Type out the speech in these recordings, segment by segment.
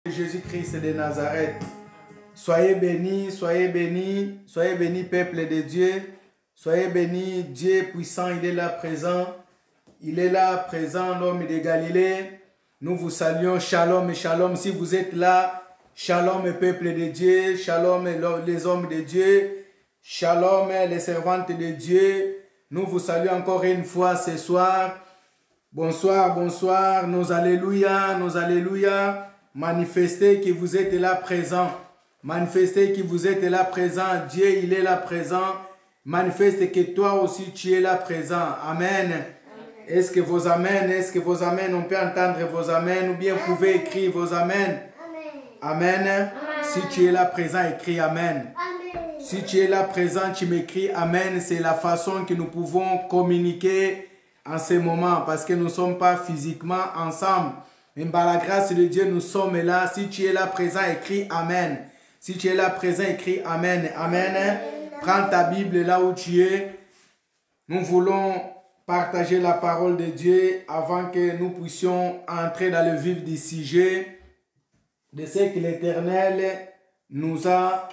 Jésus-Christ de Nazareth. Soyez bénis, peuple de Dieu. Soyez bénis, Dieu puissant, il est là présent. Il est là présent, l'homme de Galilée. Nous vous saluons, shalom et shalom. Si vous êtes là, shalom peuple de Dieu, shalom les hommes de Dieu, shalom les servantes de Dieu. Nous vous saluons encore une fois ce soir. Bonsoir, bonsoir, nos alléluia, nos alléluia. Manifestez que vous êtes là présent. Manifestez que vous êtes là présent. Dieu, il est là présent. Manifeste que toi aussi tu es là présent. Amen. Est-ce que vos amens, on peut entendre vos amens ou bien vous pouvez écrire vos amens? Amen. Amen. Si tu es là présent, écris amen. Amen. Si tu es là présent, tu m'écris amen. C'est la façon que nous pouvons communiquer en ce moment parce que nous ne sommes pas physiquement ensemble. Mais par la grâce de Dieu, nous sommes là. Si tu es là présent, écris amen. Si tu es là présent, écris amen. Amen. Amen. Prends ta Bible là où tu es. Nous voulons partager la parole de Dieu avant que nous puissions entrer dans le vif du sujet de ce que l'Éternel nous a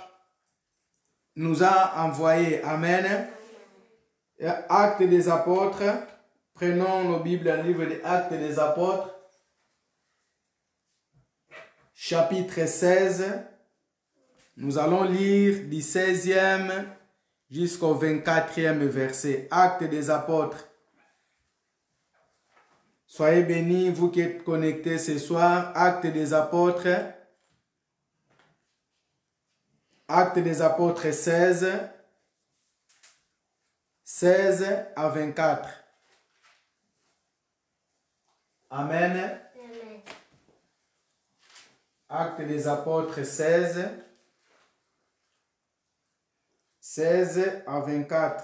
envoyé. Amen. Actes des apôtres. Prenons nos Bibles dans le livre des Actes des apôtres. Chapitre 16. Nous allons lire du 16e jusqu'au 24e verset. Actes des apôtres. Soyez bénis, vous qui êtes connectés ce soir. Actes des apôtres. Actes des apôtres 16. 16 à 24. Amen. Amen. Actes des apôtres 16. 16 à 24.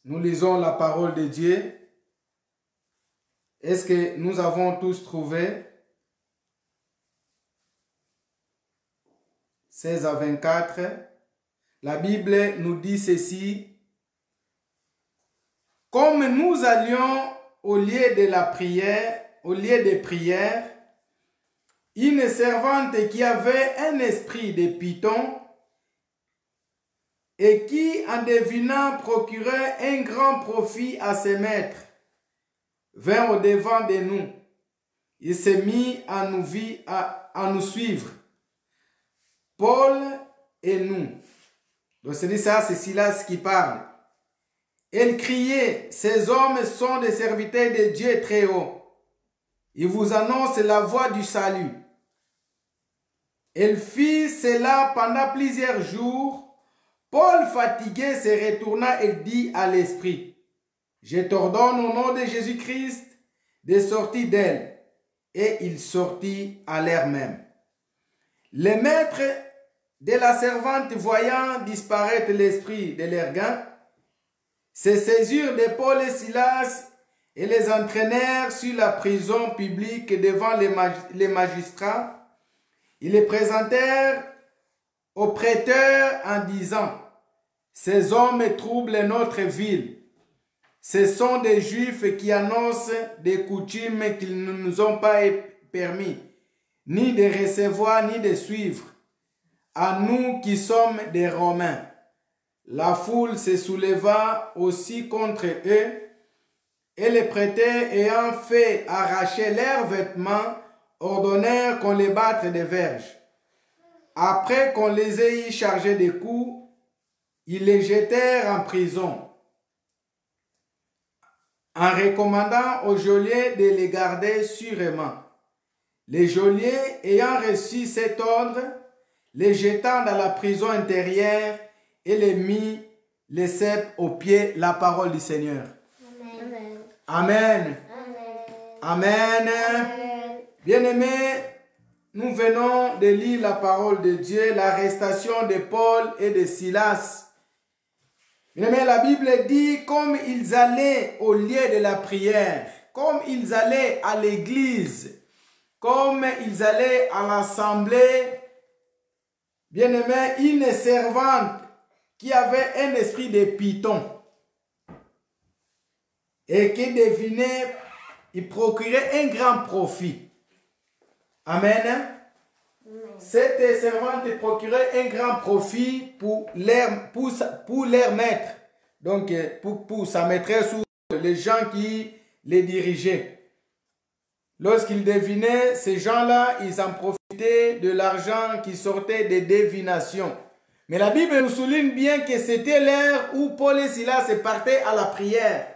Nous lisons la parole de Dieu. Est-ce que nous avons tous trouvé? 16 à 24. La Bible nous dit ceci. Comme nous allions au lieu de la prière, une servante qui avait un esprit de python et qui, en devinant, procurait un grand profit à ses maîtres, vint au-devant de nous. Il s'est mis à nous suivre. Paul et nous. Donc c'est ça, c'est Silas qui parle. Elle criait, ces hommes sont des serviteurs de Dieu très haut. Ils vous annoncent la voie du salut. Elle fit cela pendant plusieurs jours. Paul, fatigué, se retourna et dit à l'esprit, je t'ordonne au nom de Jésus-Christ de sortir d'elle. Et il sortit à l'heure même. Les maîtres de la servante, voyant disparaître l'esprit de leur gain, se saisirent de Paul et Silas et les entraînèrent sur la prison publique devant les magistrats. Ils les présentèrent aux prêteurs en disant, ces hommes troublent notre ville. Ce sont des Juifs qui annoncent des coutumes qu'ils ne nous ont pas permis, ni de recevoir, ni de suivre, à nous qui sommes des Romains. La foule se souleva aussi contre eux, et les prêteurs ayant fait arracher leurs vêtements, ordonnèrent qu'on les batte des verges. Après qu'on les ait chargés de coups, ils les jetèrent en prison, en recommandant aux geôliers de les garder sûrement. Les geôliers, ayant reçu cet ordre, les jetant dans la prison intérieure et les mit les cèpes aux pieds, la parole du Seigneur. Amen. Amen. Amen. Amen. Bien-aimés, nous venons de lire la parole de Dieu, l'arrestation de Paul et de Silas. Bien-aimés, la Bible dit comme ils allaient au lieu de la prière, comme ils allaient à l'église, comme ils allaient à l'assemblée. Bien-aimés, une servante qui avait un esprit de python et qui devinait il procurait un grand profit. Amen. Cette servante procurait un grand profit pour leur maître. Donc, pour sa maîtresse ou les gens qui les dirigeaient. Lorsqu'ils devinaient, ces gens-là, ils en profitaient de l'argent qui sortait des divinations. Mais la Bible nous souligne bien que c'était l'heure où Paul et Silas se partaient à la prière.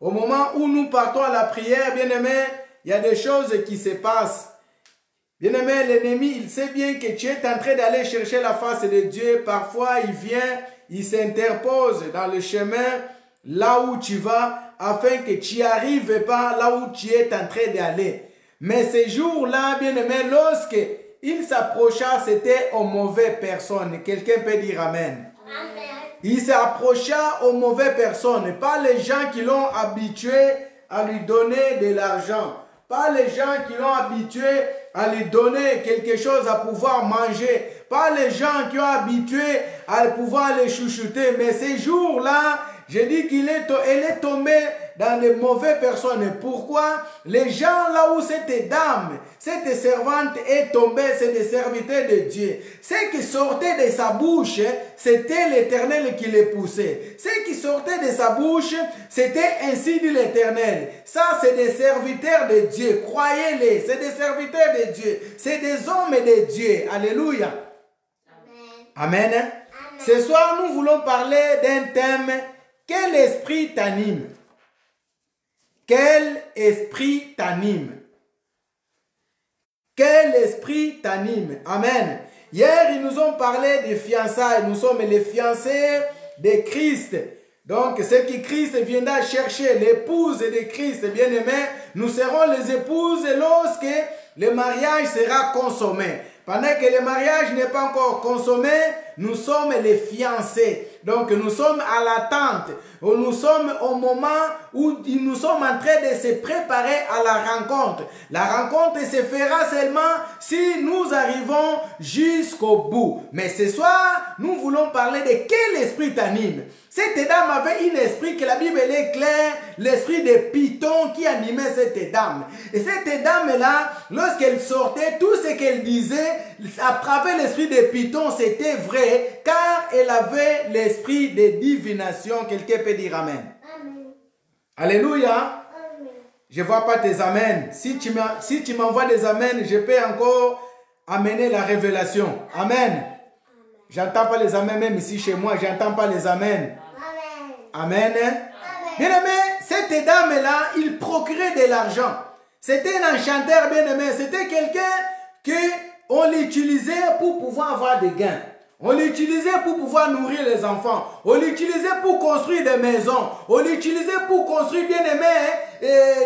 Au moment où nous partons à la prière, bien-aimés, il y a des choses qui se passent. Bien-aimé, l'ennemi, il sait bien que tu es en train d'aller chercher la face de Dieu. Parfois, il vient, il s'interpose dans le chemin, là où tu vas, afin que tu n'y arrives pas là où tu es en train d'aller. Mais ces jours-là, bien-aimé, lorsqu'il s'approcha, c'était aux mauvaises personnes. Quelqu'un peut dire Amen. Amen. Il s'approcha aux mauvaises personnes, pas les gens qui l'ont habitué à lui donner de l'argent, pas les gens qui l'ont habitué à lui donner quelque chose à pouvoir manger, pas les gens qui ont habitué à pouvoir les chouchouter. Mais ces jours-là, je dis elle est tombée dans les mauvaises personnes. Pourquoi? Les gens là où cette dame, cette servante est tombée, c'est des serviteurs de Dieu. Ce qui sortait de sa bouche, c'était l'Éternel qui les poussait. Ce qui sortait de sa bouche, c'était ainsi dit l'Éternel. Ça, c'est des serviteurs de Dieu. Croyez-les, c'est des serviteurs de Dieu. C'est des hommes de Dieu. Alléluia. Amen. Amen. Amen. Ce soir, nous voulons parler d'un thème. Quel esprit t'anime? Quel esprit t'anime? Quel esprit t'anime? Amen. Hier, ils nous ont parlé des fiançailles. Nous sommes les fiancés de Christ. Donc, ce que Christ viendra chercher, l'épouse de Christ, bien-aimé, nous serons les épouses lorsque le mariage sera consommé. Pendant que le mariage n'est pas encore consommé, nous sommes les fiancés. Donc nous sommes à l'attente. Nous sommes au moment où nous sommes en train de se préparer à la rencontre. La rencontre se fera seulement si nous arrivons jusqu'au bout. Mais ce soir, nous voulons parler de quel esprit t'anime. Cette dame avait un esprit que la Bible est claire, l'esprit de Python qui animait cette dame. Et cette dame-là, lorsqu'elle sortait, tout ce qu'elle disait, à travers l'esprit de Python, c'était vrai, car elle avait l'esprit de divination. Quelqu'un peut dire Amen. Amen. Alléluia. Amen. Je ne vois pas tes Amen. Si tu m'envoies des Amen, je peux encore amener la révélation. Amen. J'entends pas les Amen, même ici chez moi, j'entends pas les Amen. Amen. Amen. Bien-aimé, cette dame-là, il procurait de l'argent. C'était un enchanteur, bien-aimé. C'était quelqu'un qu'on l'utilisait pour pouvoir avoir des gains. On l'utilisait pour pouvoir nourrir les enfants. On l'utilisait pour construire des maisons. On l'utilisait pour construire, bien-aimé,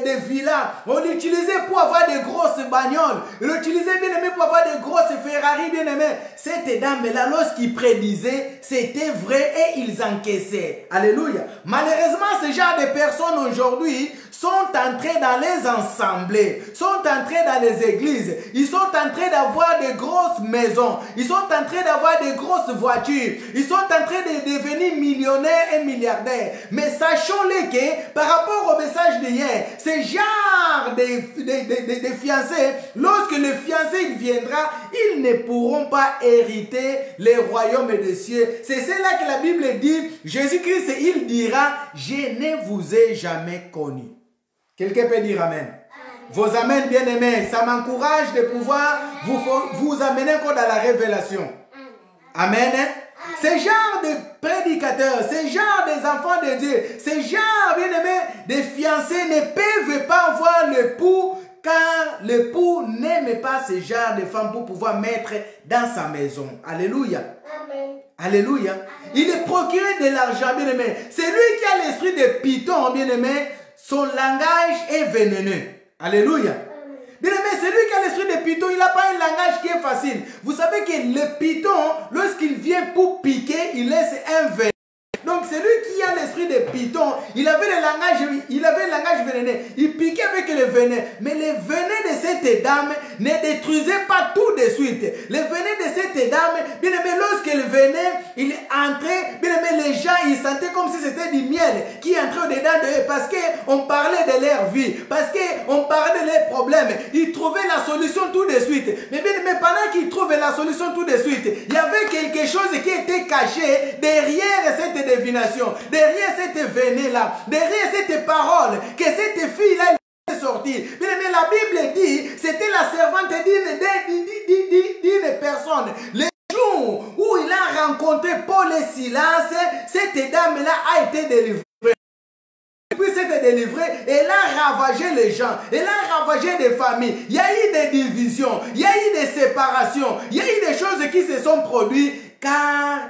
des villas. On l'utilisait pour avoir des grosses bagnoles. On l'utilisait, bien-aimé, pour avoir des grosses Ferrari, bien-aimé. Cette dame-là, lorsqu'ils prédisaient, c'était vrai et ils encaissaient. Alléluia. Malheureusement, ce genre de personnes aujourd'hui sont entrés dans les assemblées, sont entrés dans les églises, ils sont en train d'avoir des grosses maisons, ils sont en train d'avoir des grosses voitures, ils sont en train de devenir millionnaires et milliardaires. Mais sachons-le que par rapport au message d'hier, ce genre de fiancés, lorsque le fiancé viendra, ils ne pourront pas hériter les royaumes des cieux. C'est cela que la Bible dit, Jésus-Christ, il dira, je ne vous ai jamais connu. Quelqu'un peut dire Amen. Amen. Vos Amen bien-aimés, ça m'encourage de pouvoir vous amener encore dans la révélation. Amen. Amen. Amen. Ce genre de prédicateurs, ce genre des enfants de Dieu, ce genre, bien-aimés, de fiancés ne peuvent pas avoir l'époux, car l'époux n'aime pas ce genre de femme pour pouvoir mettre dans sa maison. Alléluia. Amen. Alléluia. Amen. Il est procuré de l'argent, bien-aimé. C'est lui qui a l'esprit de Python, bien-aimé. Son langage est vénéneux. Alléluia. Bien-aimé, c'est lui qui a l'esprit de Python. Il n'a pas un langage qui est facile. Vous savez que le Python, lorsqu'il vient pour piquer, il laisse un venin. Donc Donc celui qui a l'esprit de python, il avait le langage vénéneux. Il piquait avec le venin. Mais le venin de cette dame ne détruisait pas tout de suite. Le venin de cette dame, bien aimé, lorsqu'elle venait, il entrait, bien aimé, les gens, ils sentaient comme si c'était du miel qui entrait au-dedans d'eux parce qu'on parlait de leur vie, parce qu'on parlait de leurs problèmes. Ils trouvaient la solution tout de suite. Mais bien aimé, pendant qu'ils trouvaient la solution tout de suite, il y avait quelque chose qui était caché derrière cette divination, derrière cette venin-là, derrière cette parole, que cette fille-là est sortie. Bien aimé, la Bible dit, c'était la servante d'une personne. Le jour où il a rencontré Paul et Silas, cette dame-là a été délivrée. Et puis cette délivrée, elle a ravagé les gens, elle a ravagé des familles. Il y a eu des divisions, il y a eu des séparations, il y a eu des choses qui se sont produites car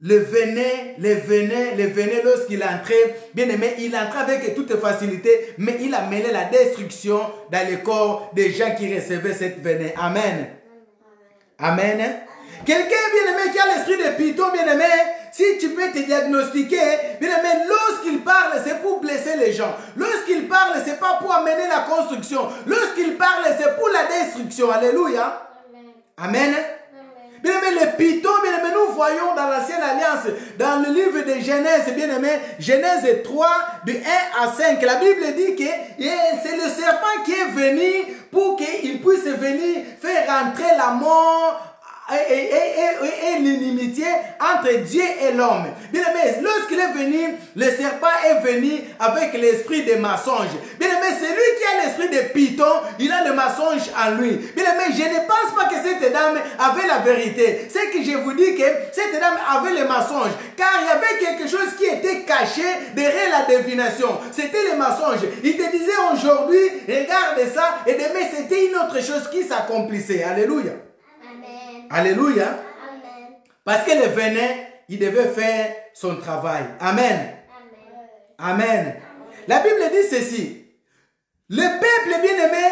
le venin, lorsqu'il entrait, bien aimé, il entrait avec toute facilité, mais il a mêlé la destruction dans le corps des gens qui recevaient cette venin. Amen. Amen. Quelqu'un, bien aimé, qui a l'esprit de python, bien aimé, si tu peux te diagnostiquer, bien aimé, lorsqu'il parle, c'est pour blesser les gens. Lorsqu'il parle, c'est pas pour amener la construction. Lorsqu'il parle, c'est pour la destruction. Alléluia. Amen. Bien aimé, le python, bien aimé, nous voyons dans l'Ancienne Alliance, dans le livre de Genèse, bien aimé, Genèse 3, de 1 à 5, la Bible dit que c'est le serpent qui est venu pour qu'il puisse venir faire rentrer la mort et l'inimitié entre Dieu et l'homme. Bien aimé, lorsqu'il est venu, le serpent est venu avec l'esprit de mensonge. Bien aimé, c'est lui qui a l'esprit de python, il a le mensonge en lui. Bien aimé, je ne pense pas que cette dame avait la vérité. C'est que je vous dis que cette dame avait le mensonge, car il y avait quelque chose qui était caché derrière la divination. C'était le mensonge. Il te disait aujourd'hui, regarde ça, et demain c'était une autre chose qui s'accomplissait. Alléluia. Alléluia. Amen. Parce que le venin, il devait faire son travail. Amen. Amen. Amen. La Bible dit ceci. Le peuple bien-aimé,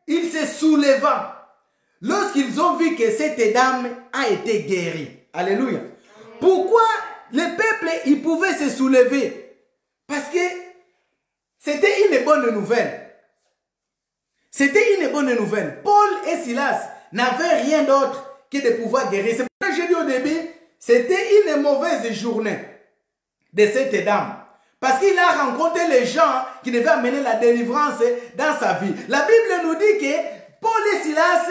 il se souleva lorsqu'ils ont vu que cette dame a été guérie. Alléluia. Amen. Pourquoi le peuple, il pouvait se soulever? Parce que c'était une bonne nouvelle. C'était une bonne nouvelle. Paul et Silas n'avaient rien d'autre que de pouvoir guérir. C'est pourquoi j'ai dit au début, c'était une mauvaise journée de cette dame. Parce qu'il a rencontré les gens qui devaient amener la délivrance dans sa vie. La Bible nous dit que Paul et Silas,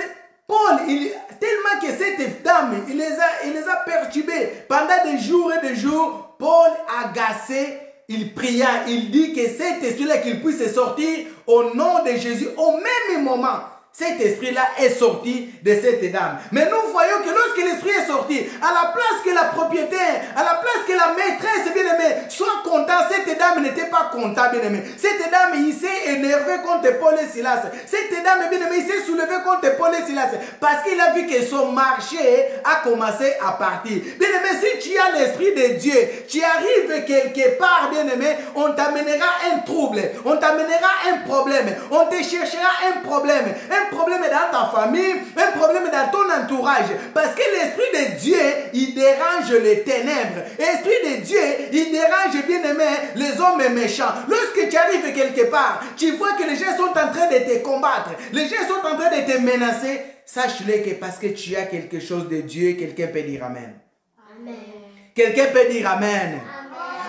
tellement que cette dame, il les a perturbés pendant des jours et des jours. Paul, agacé, il pria, il dit que cet esprit-là qu'il puisse sortir au nom de Jésus au même moment. Cet esprit-là est sorti de cette dame. Mais nous voyons que lorsque l'esprit est sorti, à la place que la propriétaire, à la place que la maîtresse, bien-aimée, soit content, cette dame n'était pas contente, bien-aimée. Cette dame, il s'est énervé contre Paul et Silas. Cette dame, bien-aimée, il s'est soulevé contre Paul et Silas parce qu'il a vu que son marché a commencé à partir. Bien-aimé, si tu as l'esprit de Dieu, tu arrives quelque part, bien-aimé, on t'amènera un trouble, on t'amènera un problème, on te cherchera un problème dans ta famille, un problème dans ton entourage. Parce que l'esprit de Dieu, il dérange les ténèbres. L'esprit de Dieu, il dérange, bien aimé, les hommes méchants. Lorsque tu arrives quelque part, tu vois que les gens sont en train de te combattre, les gens sont en train de te menacer, sache-le que parce que tu as quelque chose de Dieu, quelqu'un peut dire Amen. Amen. Quelqu'un peut dire Amen.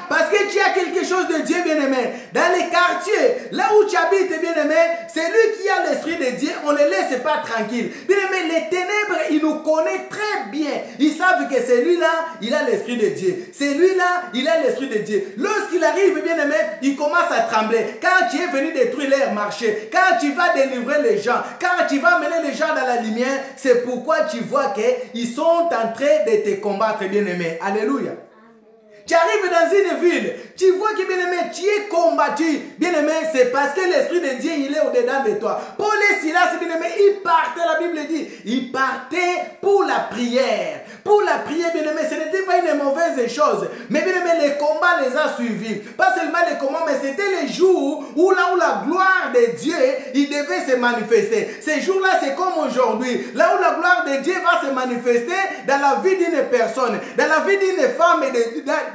Parce que tu as quelque chose de Dieu, bien-aimé. Dans les quartiers, là où tu habites, bien-aimé, c'est lui qui a l'esprit de Dieu. On ne le laisse pas tranquille. Bien-aimé, les ténèbres, il nous connaît très bien. Ils savent que celui-là, il a l'esprit de Dieu. Celui-là, il a l'esprit de Dieu. Lorsqu'il arrive, bien-aimé, il commence à trembler. Quand tu es venu détruire leur marché, quand tu vas délivrer les gens, quand tu vas mener les gens dans la lumière, c'est pourquoi tu vois qu'ils sont en train de te combattre, bien-aimé. Alléluia. Tu arrives dans une ville, tu vois que bien-aimé, tu es combattu. Bien-aimé, c'est parce que l'esprit de Dieu, il est au-dedans de toi. Paul et Silas, bien-aimé, ils partaient, la Bible dit, ils partaient pour la prière. Pour la prière, bien aimé, ce n'était pas une mauvaise chose. Mais bien aimé, les combats les a suivis. Pas seulement les combats, mais c'était les jours où la gloire de Dieu, il devait se manifester. Ces jours-là, c'est comme aujourd'hui. Là où la gloire de Dieu va se manifester dans la vie d'une personne, dans la vie d'une femme,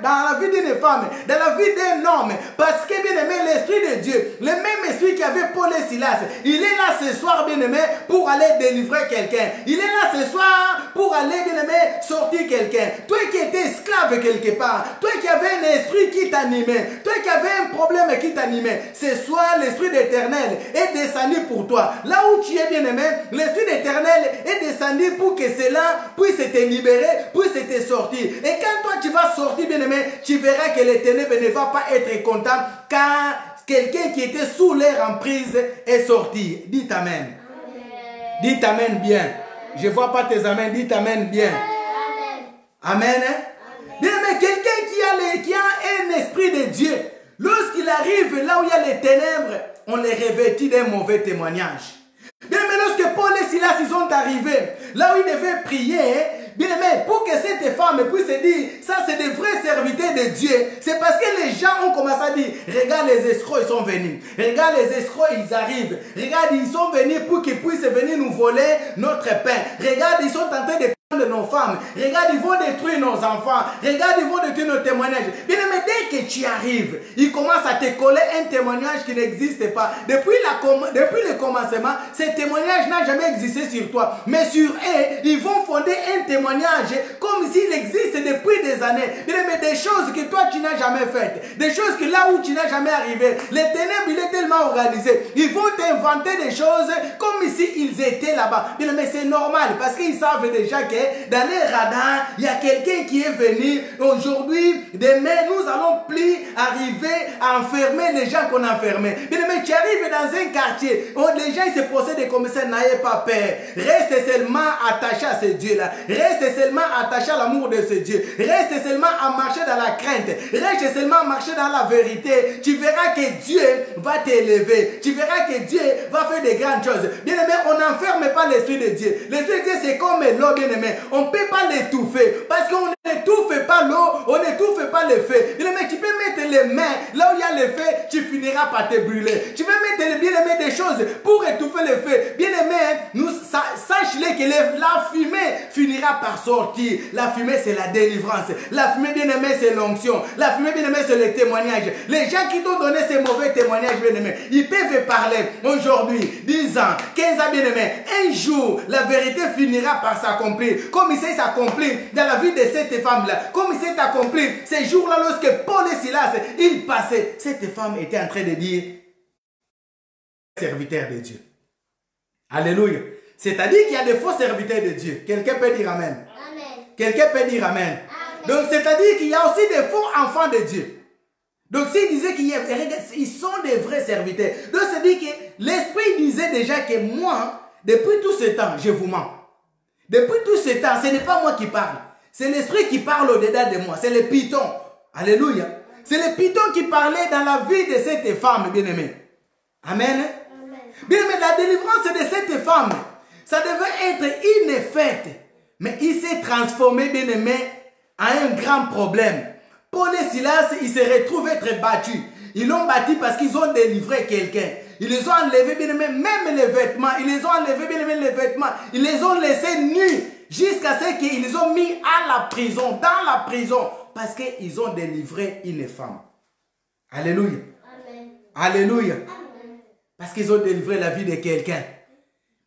dans la vie d'une femme, dans la vie d'un homme. Parce que, bien aimé, l'Esprit de Dieu, le même Esprit qui avait Paul et Silas, il est là ce soir, bien aimé, pour aller délivrer quelqu'un. Il est là ce soir pour aller, bien aimé, sortir quelqu'un. Toi qui étais esclave quelque part, toi qui avais un esprit qui t'animait, toi qui avais un problème qui t'animait, ce soir, l'Esprit d'Éternel est descendu pour toi. Là où tu es, bien aimé, l'Esprit d'Éternel est descendu pour que cela puisse te libérer, puisse te sortir. Et quand toi tu vas sortir, bien aimé, tu verras que les ténèbres ne va pas être content car quelqu'un qui était sous leur emprise est sorti. Dites Amen. Dites Amen bien. Je ne vois pas tes amens. Dites Amen bien. Amen. Amen. Bien aimé, quelqu'un qui a un esprit de Dieu, lorsqu'il arrive là où il y a les ténèbres, on les revêtit d'un mauvais témoignage. Bien aimé, lorsque Paul et Silas ils sont arrivés, là où ils devaient prier, bien aimé, pour que cette femme puisse se dire, ça c'est des vrais serviteurs de Dieu, c'est parce que les gens ont commencé à dire, regarde les escrocs, ils sont venus. Regarde les escrocs, ils arrivent. Regarde, ils sont venus pour qu'ils puissent venir nous voler notre pain. Regarde, ils sont en train de de nos femmes. Regarde, ils vont détruire nos enfants. Regarde, ils vont détruire nos témoignages. Bien aimé, dès que tu arrives, ils commencent à te coller un témoignage qui n'existe pas. Depuis le commencement, ce témoignage n'a jamais existé sur toi. Mais sur eux, ils vont fonder un témoignage comme s'il existe depuis des années. Bien aimé, des choses que toi tu n'as jamais faites. Des choses que là où tu n'as jamais arrivé. Les ténèbres, il est tellement organisé. Ils vont t'inventer des choses comme s'ils étaient là-bas. Bien aimé, c'est normal parce qu'ils savent déjà que dans les radars, il y a quelqu'un qui est venu. Aujourd'hui, demain, nous allons plus arriver à enfermer les gens qu'on a enfermés. Bien aimé, tu arrives dans un quartier où les gens se procèdent comme ça, n'ayez pas peur. Reste seulement attaché à ce Dieu-là. Reste seulement attaché à l'amour de ce Dieu. Reste seulement à marcher dans la crainte. Reste seulement à marcher dans la vérité. Tu verras que Dieu va t'élever. Tu verras que Dieu va faire de grandes choses. Bien aimé, on n'enferme pas l'Esprit de Dieu. L'Esprit de Dieu, c'est comme l'eau, bien aimé. On ne peut pas l'étouffer. Parce qu'on n'étouffe pas l'eau, on n'étouffe pas le feu. Bien aimé, tu peux mettre les mains là où il y a le feu, tu finiras par te brûler. Tu peux mettre, bien aimé, des choses pour étouffer le feu. Bien aimé, sache-le que la fumée finira par sortir. La fumée, c'est la délivrance. La fumée, bien aimé, c'est l'onction. La fumée, bien aimé, c'est le témoignage. Les gens qui t'ont donné ces mauvais témoignages, bien aimé, ils peuvent parler aujourd'hui, 10 ans, 15 ans, bien aimé. Un jour, la vérité finira par s'accomplir. Comme il s'est accompli dans la vie de cette femme-là. Comme il s'est accompli ces jours-là lorsque Paul et Silas, ils passaient. Cette femme était en train de dire, serviteur de Dieu. Alléluia. C'est-à-dire qu'il y a des faux serviteurs de Dieu. Quelqu'un peut dire Amen. Amen. Quelqu'un peut dire Amen. Amen. Donc c'est-à-dire qu'il y a aussi des faux enfants de Dieu. Donc s'il disait qu'ils sont des vrais serviteurs. Donc c'est-à-dire que l'Esprit disait déjà que moi, depuis tout ce temps, je vous mens. Depuis tout ce temps, ce n'est pas moi qui parle. C'est l'Esprit qui parle au-dedans de moi. C'est le python. Alléluia. C'est le python qui parlait dans la vie de cette femme, bien-aimée. Amen. Bien-aimé, la délivrance de cette femme, ça devait être une fête. Mais il s'est transformé, bien-aimé, en un grand problème. Paul et Silas, ils se retrouvent être battus. Ils l'ont battu parce qu'ils ont délivré quelqu'un. Ils les ont enlevés, bien aimé, même les vêtements. Ils les ont enlevés, bien aimé, les vêtements. Ils les ont laissés nus jusqu'à ce qu'ils les ont mis à la prison, dans la prison, parce qu'ils ont délivré une femme. Alléluia. Amen. Alléluia. Amen. Parce qu'ils ont délivré la vie de quelqu'un.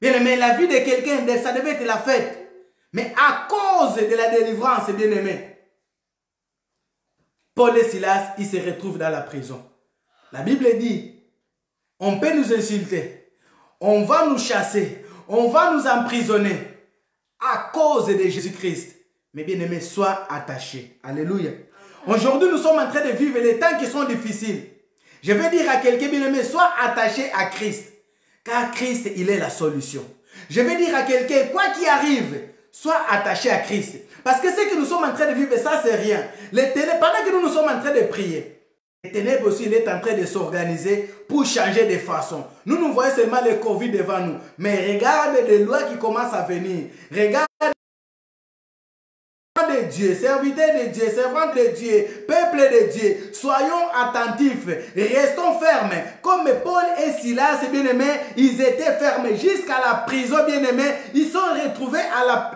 Bien aimé, la vie de quelqu'un, ça devait être la fête. Mais à cause de la délivrance, bien aimé, Paul et Silas, ils se retrouvent dans la prison. La Bible dit, on peut nous insulter, on va nous chasser, on va nous emprisonner à cause de Jésus-Christ. Mais bien aimé, sois attaché. Alléluia. Aujourd'hui, nous sommes en train de vivre les temps qui sont difficiles. Je vais dire à quelqu'un, bien aimé, sois attaché à Christ. Car Christ, il est la solution. Je vais dire à quelqu'un, quoi qu'il arrive, sois attaché à Christ. Parce que ce que nous sommes en train de vivre, ça c'est rien. Les ténèbres, pendant que nous sommes en train de prier, les ténèbres aussi, il est en train de s'organiser pour changer de façon. Nous voyons seulement le Covid devant nous. Mais regarde les lois qui commencent à venir. Regarde Dieu, serviteurs de Dieu, servantes de Dieu, peuple de Dieu, soyons attentifs, restons fermes. Comme Paul et Silas, bien-aimés, ils étaient fermes jusqu'à la prison, bien-aimés. Ils sont retrouvés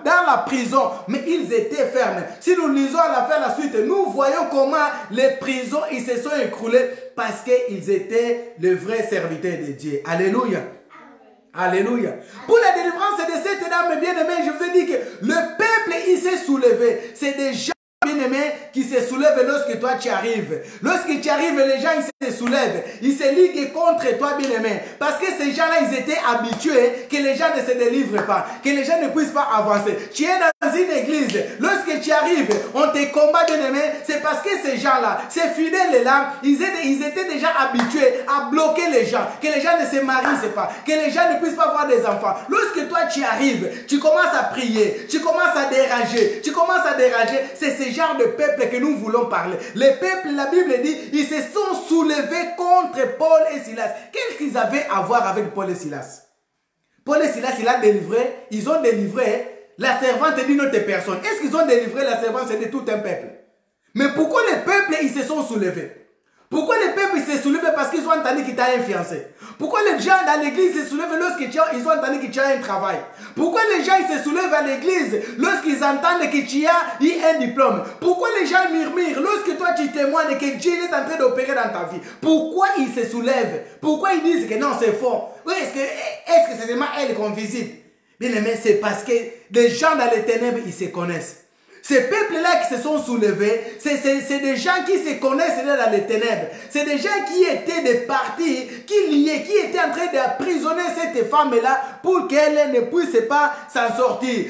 dans la prison, mais ils étaient fermes. Si nous lisons à la fin, la suite, nous voyons comment les prisons, ils se sont écroulés parce qu'ils étaient les vrais serviteurs de Dieu. Alléluia. Alléluia. Pour la délivrance de cette dame bien-aimée, je vous ai dit que le peuple, il s'est soulevé. C'est des gens bien-aimés qui se soulèvent lorsque toi tu arrives. Lorsque tu arrives, les gens ils se soulèvent. Ils se liguent contre toi bien-aimé. Parce que ces gens-là, ils étaient habitués que les gens ne se délivrent pas. Que les gens ne puissent pas avancer. Tu es dans une église. Lorsque tu arrives, on te combat bien-aimé. C'est parce que ces gens-là, ces fidèles-là, ils étaient déjà habitués à bloquer les gens. Que les gens ne se marient pas. Que les gens ne puissent pas avoir des enfants. Lorsque toi tu arrives, tu commences à prier. Tu commences à déranger. Tu commences à déranger. C'est ce genre de peuple que nous voulons parler. Les peuples, la Bible dit, ils se sont soulevés contre Paul et Silas. Qu'est-ce qu'ils avaient à voir avec Paul et Silas? Paul et Silas, ils ont délivré la servante d'une autre personne. Est-ce qu'ils ont délivré la servante de tout un peuple? Mais pourquoi les peuples, ils se sont soulevés? Pourquoi les peuples se soulèvent? Parce qu'ils ont entendu qu'il t'a un fiancé. Pourquoi les gens dans l'église se soulèvent lorsqu'ils ont entendu que tu as un travail? Pourquoi les gens se soulèvent à l'église lorsqu'ils entendent que tu as eu un diplôme? Pourquoi les gens murmurent lorsque toi tu témoignes que Dieu est en train d'opérer dans ta vie? Pourquoi ils se soulèvent? Pourquoi ils disent que non, c'est faux? Oui, est-ce que c'est seulement elle qu'on visite? Bien aimé, c'est parce que les gens dans les ténèbres, ils se connaissent. Ces peuples-là qui se sont soulevés, c'est des gens qui se connaissent dans les ténèbres. C'est des gens qui étaient des partis, qui étaient en train d'emprisonner cette femme-là pour qu'elle ne puisse pas s'en sortir.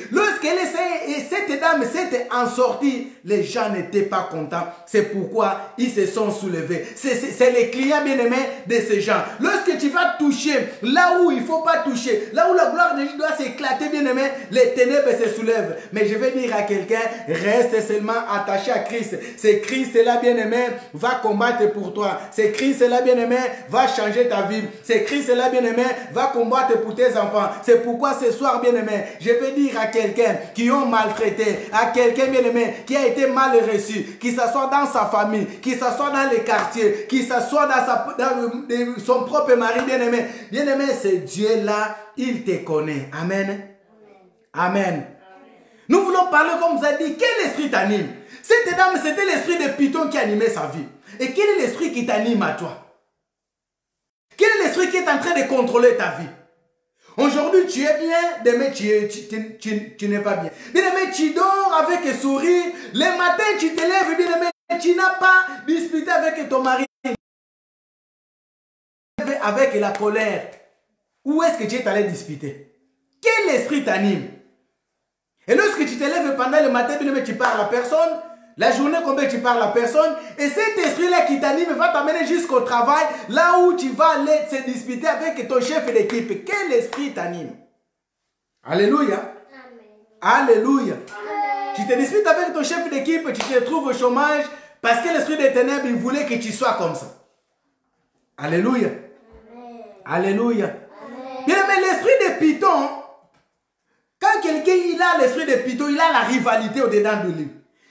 Cette dame s'était en sortie, les gens n'étaient pas contents. C'est pourquoi ils se sont soulevés. C'est les clients bien-aimés de ces gens. Lorsque tu vas toucher là où il ne faut pas toucher, là où la gloire de Dieu doit s'éclater, bien-aimé, les ténèbres se soulèvent. Mais je vais dire à quelqu'un, reste seulement attaché à Christ. C'est Christ-là, bien-aimé, va combattre pour toi. C'est Christ-là, bien-aimé, va changer ta vie. C'est Christ-là, bien-aimé, va combattre pour tes enfants. C'est pourquoi ce soir, bien-aimé, je vais dire à quelqu'un qui ont maltraité, à quelqu'un, bien-aimé, qui a été mal reçu, qui s'assoit dans sa famille, qui s'assoit dans les quartiers, qui s'assoit dans son propre mari, bien-aimé. Bien-aimé, c'est Dieu-là, il te connaît. Amen. Amen. Nous voulons parler, comme vous avez dit, quel esprit t'anime? Cette dame, c'était l'esprit de Python qui animait sa vie. Et quel est l'esprit qui t'anime à toi? Quel est l'esprit qui est en train de contrôler ta vie? Aujourd'hui, tu es bien, demain, tu n'es pas bien. Bien-aimé, tu dors avec un sourire. Le matin, tu te lèves, bien-aimé, tu n'as pas disputé avec ton mari. Avec la colère. Où est-ce que tu es allé disputer? Quel esprit t'anime? Et lorsque tu te lèves pendant le matin, bien-aimé, tu parles à personne. La journée, combien tu parles à personne. Et cet esprit-là qui t'anime va t'amener jusqu'au travail, là où tu vas aller se disputer avec ton chef d'équipe. Quel esprit t'anime? Alléluia. Amen. Alléluia. Amen. Tu te disputes avec ton chef d'équipe, tu te trouves au chômage, parce que l'esprit des ténèbres, il voulait que tu sois comme ça. Alléluia. Amen. Alléluia. Bien, mais l'esprit de Python, quand quelqu'un il a l'esprit de Python, il a la rivalité au-dedans de lui.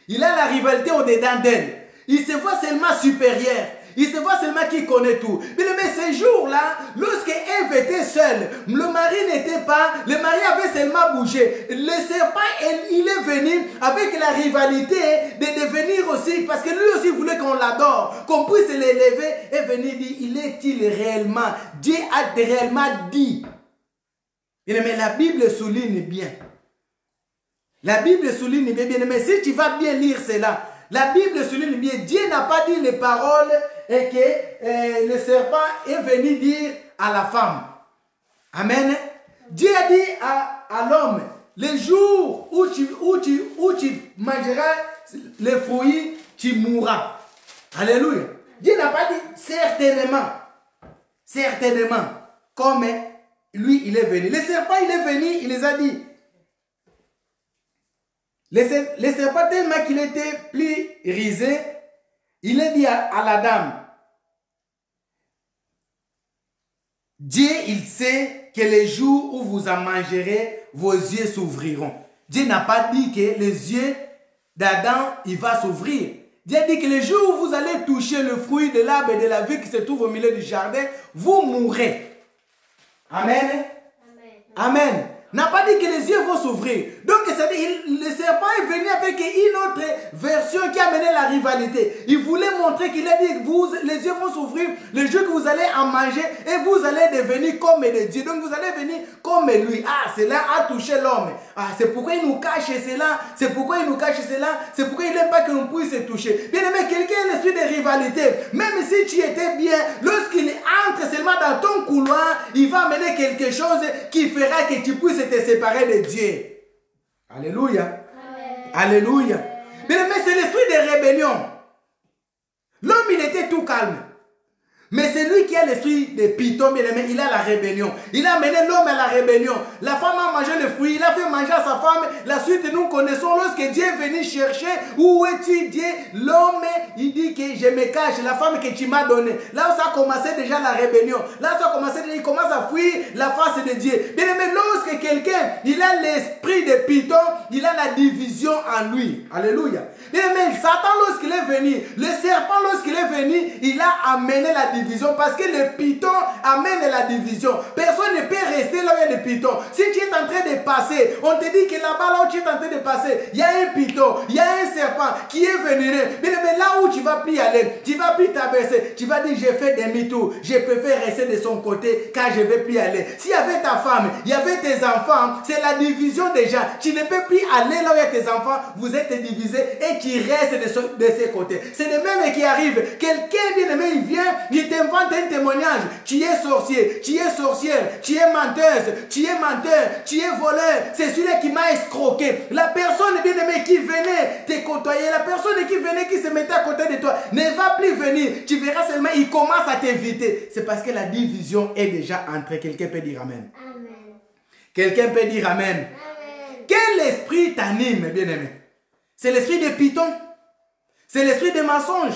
Il a la rivalité au-dedans d'elle. Il se voit seulement supérieur. Il se voit seulement qu'il connaît tout. Mais ces jours-là, lorsque Ève était seule, le mari n'était pas, le mari avait seulement bougé. Le serpent, il est venu avec la rivalité de devenir aussi, parce que lui aussi voulait qu'on l'adore, qu'on puisse l'élever et venir dire, il est-il réellement, Dieu a réellement dit. Mais la Bible souligne bien. La Bible souligne bien, mais si tu vas bien lire cela, la Bible souligne bien, Dieu n'a pas dit les paroles et que le serpent est venu dire à la femme. Amen. Dieu a dit à l'homme, le jour où tu mangeras les fruits, tu mourras. Alléluia. Dieu n'a pas dit certainement. Certainement. Comme lui, il est venu. Le serpent, il est venu, il les a dit. Le serpent, tellement qu'il était plus risé, il a dit à la dame, Dieu, il sait que les jours où vous en mangerez, vos yeux s'ouvriront. Dieu n'a pas dit que les yeux d'Adam, il va s'ouvrir. Dieu dit que le jour où vous allez toucher le fruit de l'arbre et de la vie qui se trouve au milieu du jardin, vous mourrez. Amen. Amen. Amen. N'a pas dit que les yeux vont s'ouvrir. Donc, le serpent est venu avec une autre version qui a mené la rivalité. Il voulait montrer qu'il a dit que les yeux vont s'ouvrir le jour que vous allez en manger et vous allez devenir comme des dieux. Donc, vous allez venir comme lui. Ah, cela a touché l'homme. Ah, c'est pourquoi il nous cache cela. C'est pourquoi il nous cache cela. C'est pourquoi il n'aime pas que nous puissions toucher. Bien aimé, quelqu'un a l'esprit de rivalité. Même si tu étais bien, lorsqu'il entre seulement dans ton couloir, il va amener quelque chose qui fera que tu puisses te séparer de Dieu. Alléluia. Amen. Alléluia. Mais c'est l'esprit de rébellion. L'homme, il était tout calme. Mais c'est lui qui a l'esprit de Python, bien aimé, il a la rébellion. Il a mené l'homme à la rébellion. La femme a mangé le fruit, il a fait manger à sa femme. La suite, nous connaissons lorsque Dieu est venu chercher. Où es-tu, Dieu? L'homme, il dit que je me cache, la femme que tu m'as donnée. Là où ça a commencé déjà la rébellion. Là où ça a commencé, il commence à fuir la face de Dieu. Bien aimé, lorsque quelqu'un, il a l'esprit de Python, il a la division en lui. Alléluia. Bien aimé, Satan, lorsqu'il est venu, le serpent, lorsqu'il est venu, il a amené la division. Parce que le python amène la division. Personne ne peut rester là où il y a le python. Si tu es en train de passer, on te dit que là-bas, là où tu es en train de passer, il y a un python, il y a un serpent qui est vénéneux. Mais là où tu vas plus aller, tu vas plus traverser, tu vas dire j'ai fait demi-tour, je préfère rester de son côté car je ne vais plus aller. S'il y avait ta femme, il y avait tes enfants, c'est la division déjà. Tu ne peux plus aller là où il y a tes enfants, vous êtes divisés et tu restes de ces côtés. C'est le même qui arrive. Quelqu'un bien aimé, il vient, il t'invente un témoignage. Tu es sorcier, tu es sorcière, tu es menteuse, tu es menteur, tu es voleur. C'est celui-là qui m'a escroqué. La personne bien aimée qui venait te côtoyer, la personne qui venait, qui se mettait à côté de toi, ne va plus venir. Tu verras seulement, il commence à t'éviter. C'est parce que la division est déjà entrée. Quelqu'un peut dire amen. Amen. Quelqu'un peut dire amen. Amen. Quel esprit t'anime, bien aimé? C'est l'esprit de Python. C'est l'esprit de mensonge.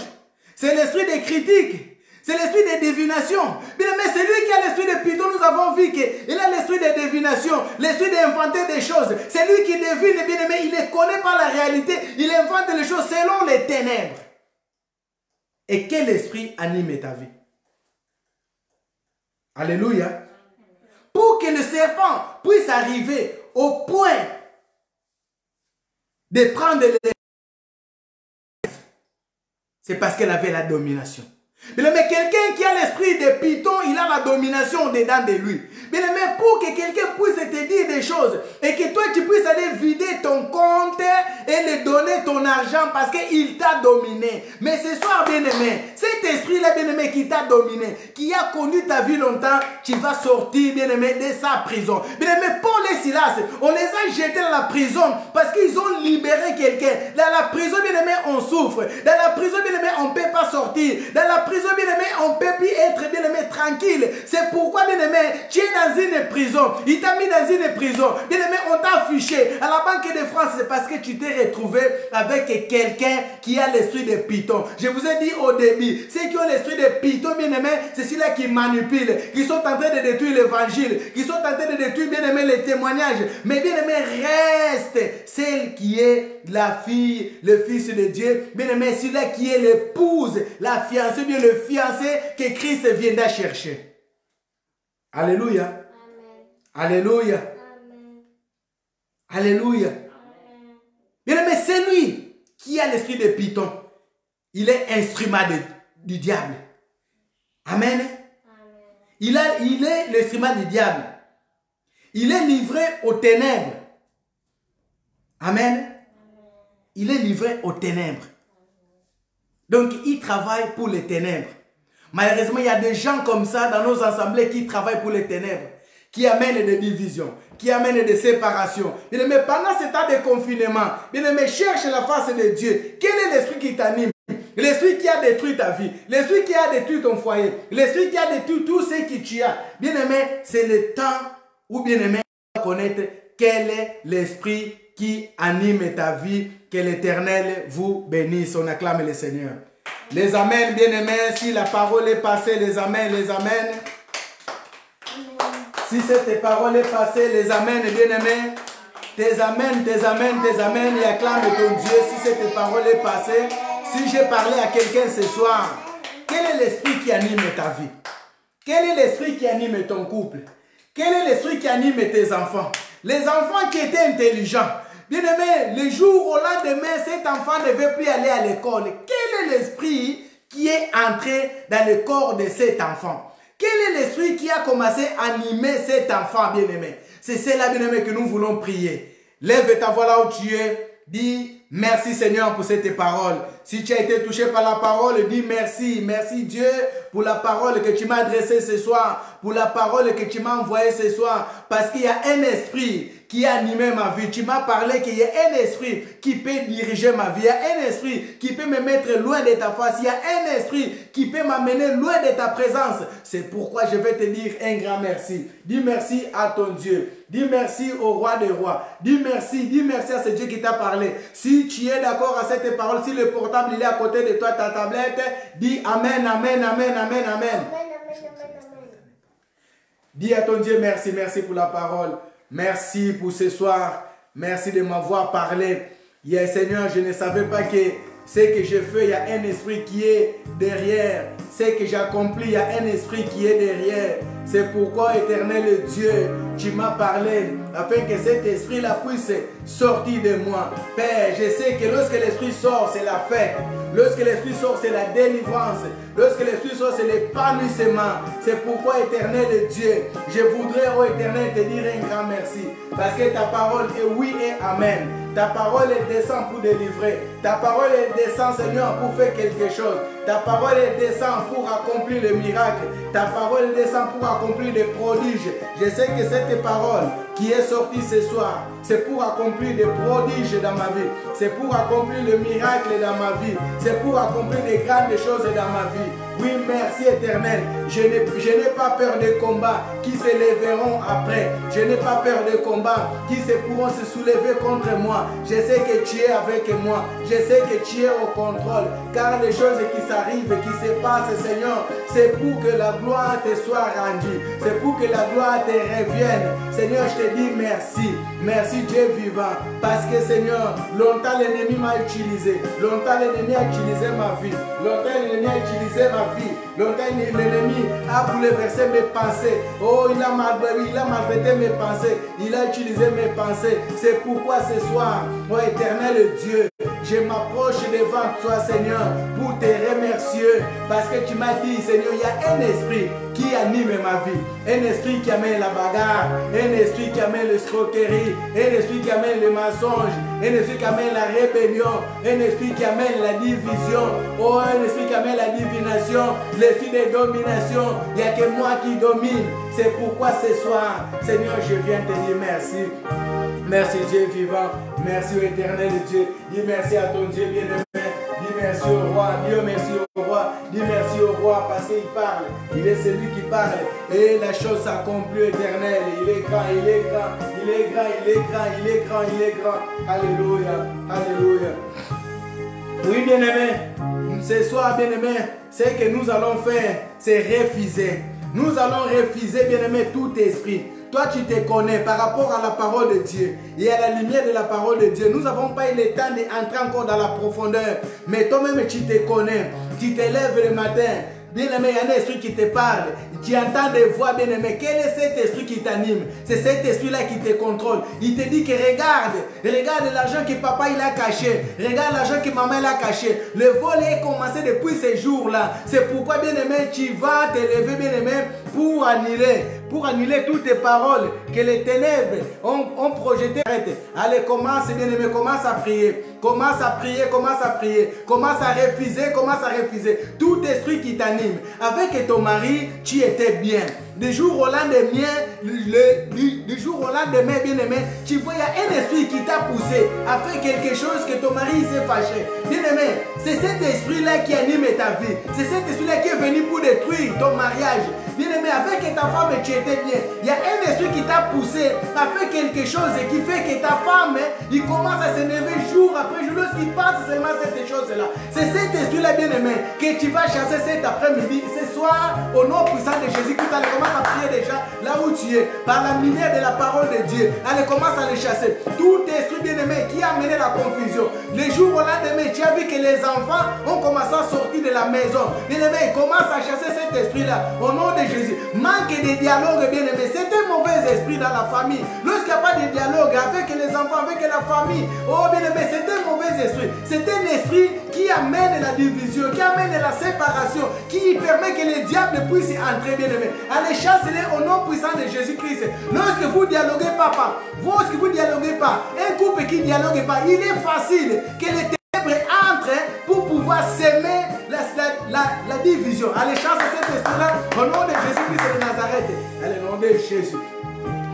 C'est l'esprit de critique. C'est l'esprit de divination. Bien aimé, c'est lui qui a l'esprit de Python. Nous avons vu qu'il a l'esprit de divination, l'esprit d'inventer des choses. C'est lui qui devine, bien aimé. Il ne connaît pas la réalité. Il invente les choses selon les ténèbres. Et quel esprit anime ta vie? Alléluia. Pour que le serpent puisse arriver au point de prendre les... C'est parce qu'elle avait la domination. Mais quelqu'un qui a l'esprit de Python, il a la domination dedans de lui. Mais pour que quelqu'un puisse te dire des choses et que toi tu puisses aller vider ton compte et lui donner ton argent parce qu'il t'a dominé. Mais ce soir, bien-aimé, cet esprit-là, bien-aimé, qui t'a dominé, qui a connu ta vie longtemps, tu vas sortir, bien-aimé, de sa prison. Bien-aimé, Paul et Silas, on les a jetés dans la prison parce qu'ils ont libéré quelqu'un. Dans la prison, bien-aimé, on souffre. Dans la prison, bien-aimé, on ne peut pas sortir. Dans la prison, bien-aimé, on ne peut plus être, bien-aimé, tranquille. C'est pourquoi, bien-aimé, tu es dans une prison. Il t'a mis dans une prison. Bien-aimé, on t'a affiché à la Banque de France. C'est parce que tu t'es retrouvé avec quelqu'un qui a l'esprit de Python. Je vous ai dit au début, ceux qui ont l'esprit de Python, bien-aimé, c'est ceux-là qui manipulent, qui sont en train de détruire l'évangile, qui sont en train de détruire, bien-aimé, les témoignages. Mais bien-aimé, reste celle qui est la fille, le fils de Dieu. Bien-aimé, celui-là qui est l'épouse, la fiancée, bien le fiancé que Christ viendra chercher. Alléluia. Amen. Alléluia. Amen. Alléluia. Bien-aimé, c'est lui qui a l'esprit de Python. Il est instrument du diable. Amen. Amen. Il est l'instrument du diable. Il est livré aux ténèbres. Amen. Amen. Il est livré aux ténèbres. Donc, il travaille pour les ténèbres. Malheureusement, il y a des gens comme ça dans nos assemblées qui travaillent pour les ténèbres, qui amènent des divisions, qui amènent des séparations. Bien aimé, pendant ce temps de confinement, bien aimé, cherche la face de Dieu. Quel est l'esprit qui t'anime? L'esprit qui a détruit ta vie, l'esprit qui a détruit ton foyer, l'esprit qui a détruit tout ce que tu as. Bien aimé, c'est le temps où, bien aimé, tu vas connaître quel est l'esprit qui anime ta vie. Que l'Éternel vous bénisse. On acclame le Seigneur. Les amens, bien-aimés. Si la parole est passée, les amens, les amens. Si cette parole est passée, les amens, bien-aimés. tes amens, tes amens, tes amens, et acclame ton Dieu si cette parole est passée. Si j'ai parlé à quelqu'un ce soir, quel est l'esprit qui anime ta vie? Quel est l'esprit qui anime ton couple? Quel est l'esprit qui anime tes enfants? Les enfants qui étaient intelligents. Bien aimé, le jour au lendemain, cet enfant ne veut plus aller à l'école. Quel est l'esprit qui est entré dans le corps de cet enfant? Quel est l'esprit qui a commencé à animer cet enfant, bien aimé? C'est cela, bien aimé, que nous voulons prier. Lève ta voix là où tu es. Dis merci Seigneur pour cette parole. Si tu as été touché par la parole, dis merci. Merci Dieu pour la parole que tu m'as adressée ce soir. Pour la parole que tu m'as envoyée ce soir. Parce qu'il y a un esprit qui a animé ma vie. Tu m'as parlé qu'il y a un esprit qui peut diriger ma vie. Il y a un esprit qui peut me mettre loin de ta face. Il y a un esprit qui peut m'amener loin de ta présence. C'est pourquoi je vais te dire un grand merci. Dis merci à ton Dieu. Dis merci au roi des rois. Dis merci à ce Dieu qui t'a parlé. Si tu es d'accord à cette parole, si le portable il est à côté de toi, ta tablette, dis amen, amen, amen, amen, amen. Dis à ton Dieu merci, merci pour la parole. Merci pour ce soir. Merci de m'avoir parlé. Seigneur, je ne savais pas que ce que je fais, il y a un esprit qui est derrière. Ce que j'accomplis, il y a un esprit qui est derrière. C'est pourquoi, éternel Dieu, tu m'as parlé afin que cet esprit-là puisse sortir de moi. Père, je sais que lorsque l'esprit sort, c'est la fête. Lorsque l'esprit sort, c'est la délivrance. Lorsque l'esprit sort, c'est l'épanouissement. C'est pourquoi, éternel Dieu, je voudrais, ô éternel, te dire un grand merci. Parce que ta parole est oui et amen. Ta parole est descend pour délivrer. Ta parole est descend, Seigneur, pour faire quelque chose. Ta parole est descend pour accomplir le miracle. Ta parole est descend pour accomplir des prodiges. Je sais que cette parole qui est sortie ce soir, c'est pour accomplir des prodiges dans ma vie. C'est pour accomplir le miracle dans ma vie. C'est pour accomplir des grandes choses dans ma vie. Oui, merci éternel. Je n'ai pas peur des combats qui se lèveront après. Je n'ai pas peur des combats qui pourront se soulever contre moi. Je sais que tu es avec moi. Je sais que tu es au contrôle. Car les choses qui s'arrivent, qui se passent, Seigneur, c'est pour que la gloire te soit rendue. C'est pour que la gloire te revienne. Seigneur, je te dis merci. Merci Dieu vivant. Parce que Seigneur, longtemps l'ennemi m'a utilisé. Longtemps l'ennemi a utilisé ma vie. Longtemps l'ennemi a utilisé ma vie. Longtemps l'ennemi a bouleversé mes pensées. Oh, il a maltraité mes pensées. Il a utilisé mes pensées. C'est pourquoi ce soir, oh éternel Dieu, je m'approche devant toi, Seigneur, pour te remercier. Parce que tu m'as dit, Seigneur, il y a un esprit qui anime ma vie. Un esprit qui amène la bagarre. Un esprit qui amène l'escroquerie. Un esprit qui amène le mensonge. Un esprit qui amène la rébellion. Un esprit qui amène la division. Oh, un esprit qui amène la divination. L'esprit de domination. Il n'y a que moi qui domine. C'est pourquoi ce soir, Seigneur, je viens te dire merci. Merci Dieu vivant. Merci au éternel Dieu. Dis merci à ton Dieu bien-aimé. Dis merci au roi. Dis merci au roi. Dis merci au roi parce qu'il parle. Il est celui qui parle. Et la chose s'accomplit éternelle. Il est grand, il est grand. Il est grand, il est grand, il est grand, il est grand. Alléluia. Alléluia. Oui, bien-aimé. Ce soir, bien-aimé, ce que nous allons faire, c'est refuser. Nous allons refuser, bien-aimé, tout esprit. Toi, tu te connais par rapport à la parole de Dieu et à la lumière de la parole de Dieu. Nous n'avons pas eu le temps d'entrer encore dans la profondeur. Mais toi-même, tu te connais. Tu te lèves le matin. Bien-aimé, il y a un esprit qui te parle. Tu entends des voix, bien-aimé. Quel est cet esprit qui t'anime? C'est cet esprit-là qui te contrôle. Il te dit que regarde l'argent que papa il a caché. Regarde l'argent que maman il a caché. Le vol est commencé depuis ces jours-là. C'est pourquoi, bien-aimé, tu vas te lever, bien-aimé, pour annuler toutes tes paroles que les ténèbres ont projetées. Allez, commence, bien-aimé, commence à prier. Commence à prier, commence à prier. Commence à refuser tout esprit qui t'anime. Avec ton mari, tu étais bien. Du jour au lendemain, bien-aimé, tu vois, il y a un esprit qui t'a poussé à faire quelque chose que ton mari s'est fâché. Bien-aimé, c'est cet esprit-là qui anime ta vie. C'est cet esprit-là qui est venu pour détruire ton mariage. Bien-aimé, avec ta femme, tu étais bien. Il y a un esprit qui t'a poussé à faire quelque chose et qui fait que ta femme, il commence à s'énerver jour après jour lorsqu'il passe seulement cette chose-là. C'est cet esprit-là, bien-aimé, que tu vas chasser cet après-midi, ce soir, au nom puissant de Jésus-Christ. Commence à prier déjà là où tu es, par la lumière de la la parole de Dieu. Allez, commence à les chasser. Tout esprit bien-aimé qui a amené la confusion. Les jours au lendemain, tu as vu que les enfants ont commencé à sortir de la maison. Bien-aimé, commence à chasser cet esprit-là au nom de Jésus. Manque de dialogue, bien-aimé. C'est un mauvais esprit dans la famille. Lorsqu'il n'y a pas de dialogue avec les enfants, avec la famille, oh bien-aimé, c'est un mauvais esprit. C'est un esprit qui amène la division, qui amène la séparation, qui permet que les diables puissent entrer, bien-aimé. Allez, chassez-les au nom puissant de Jésus-Christ. Lorsque vous dialoguez pas, lorsque vous dialoguez pas, un couple qui ne dialogue pas, il est facile que les ténèbres entrent pour pouvoir s'aimer la division. Allez, chassez cet esprit-là au nom de Jésus-Christ de Nazareth. Allez, au nom de Jésus.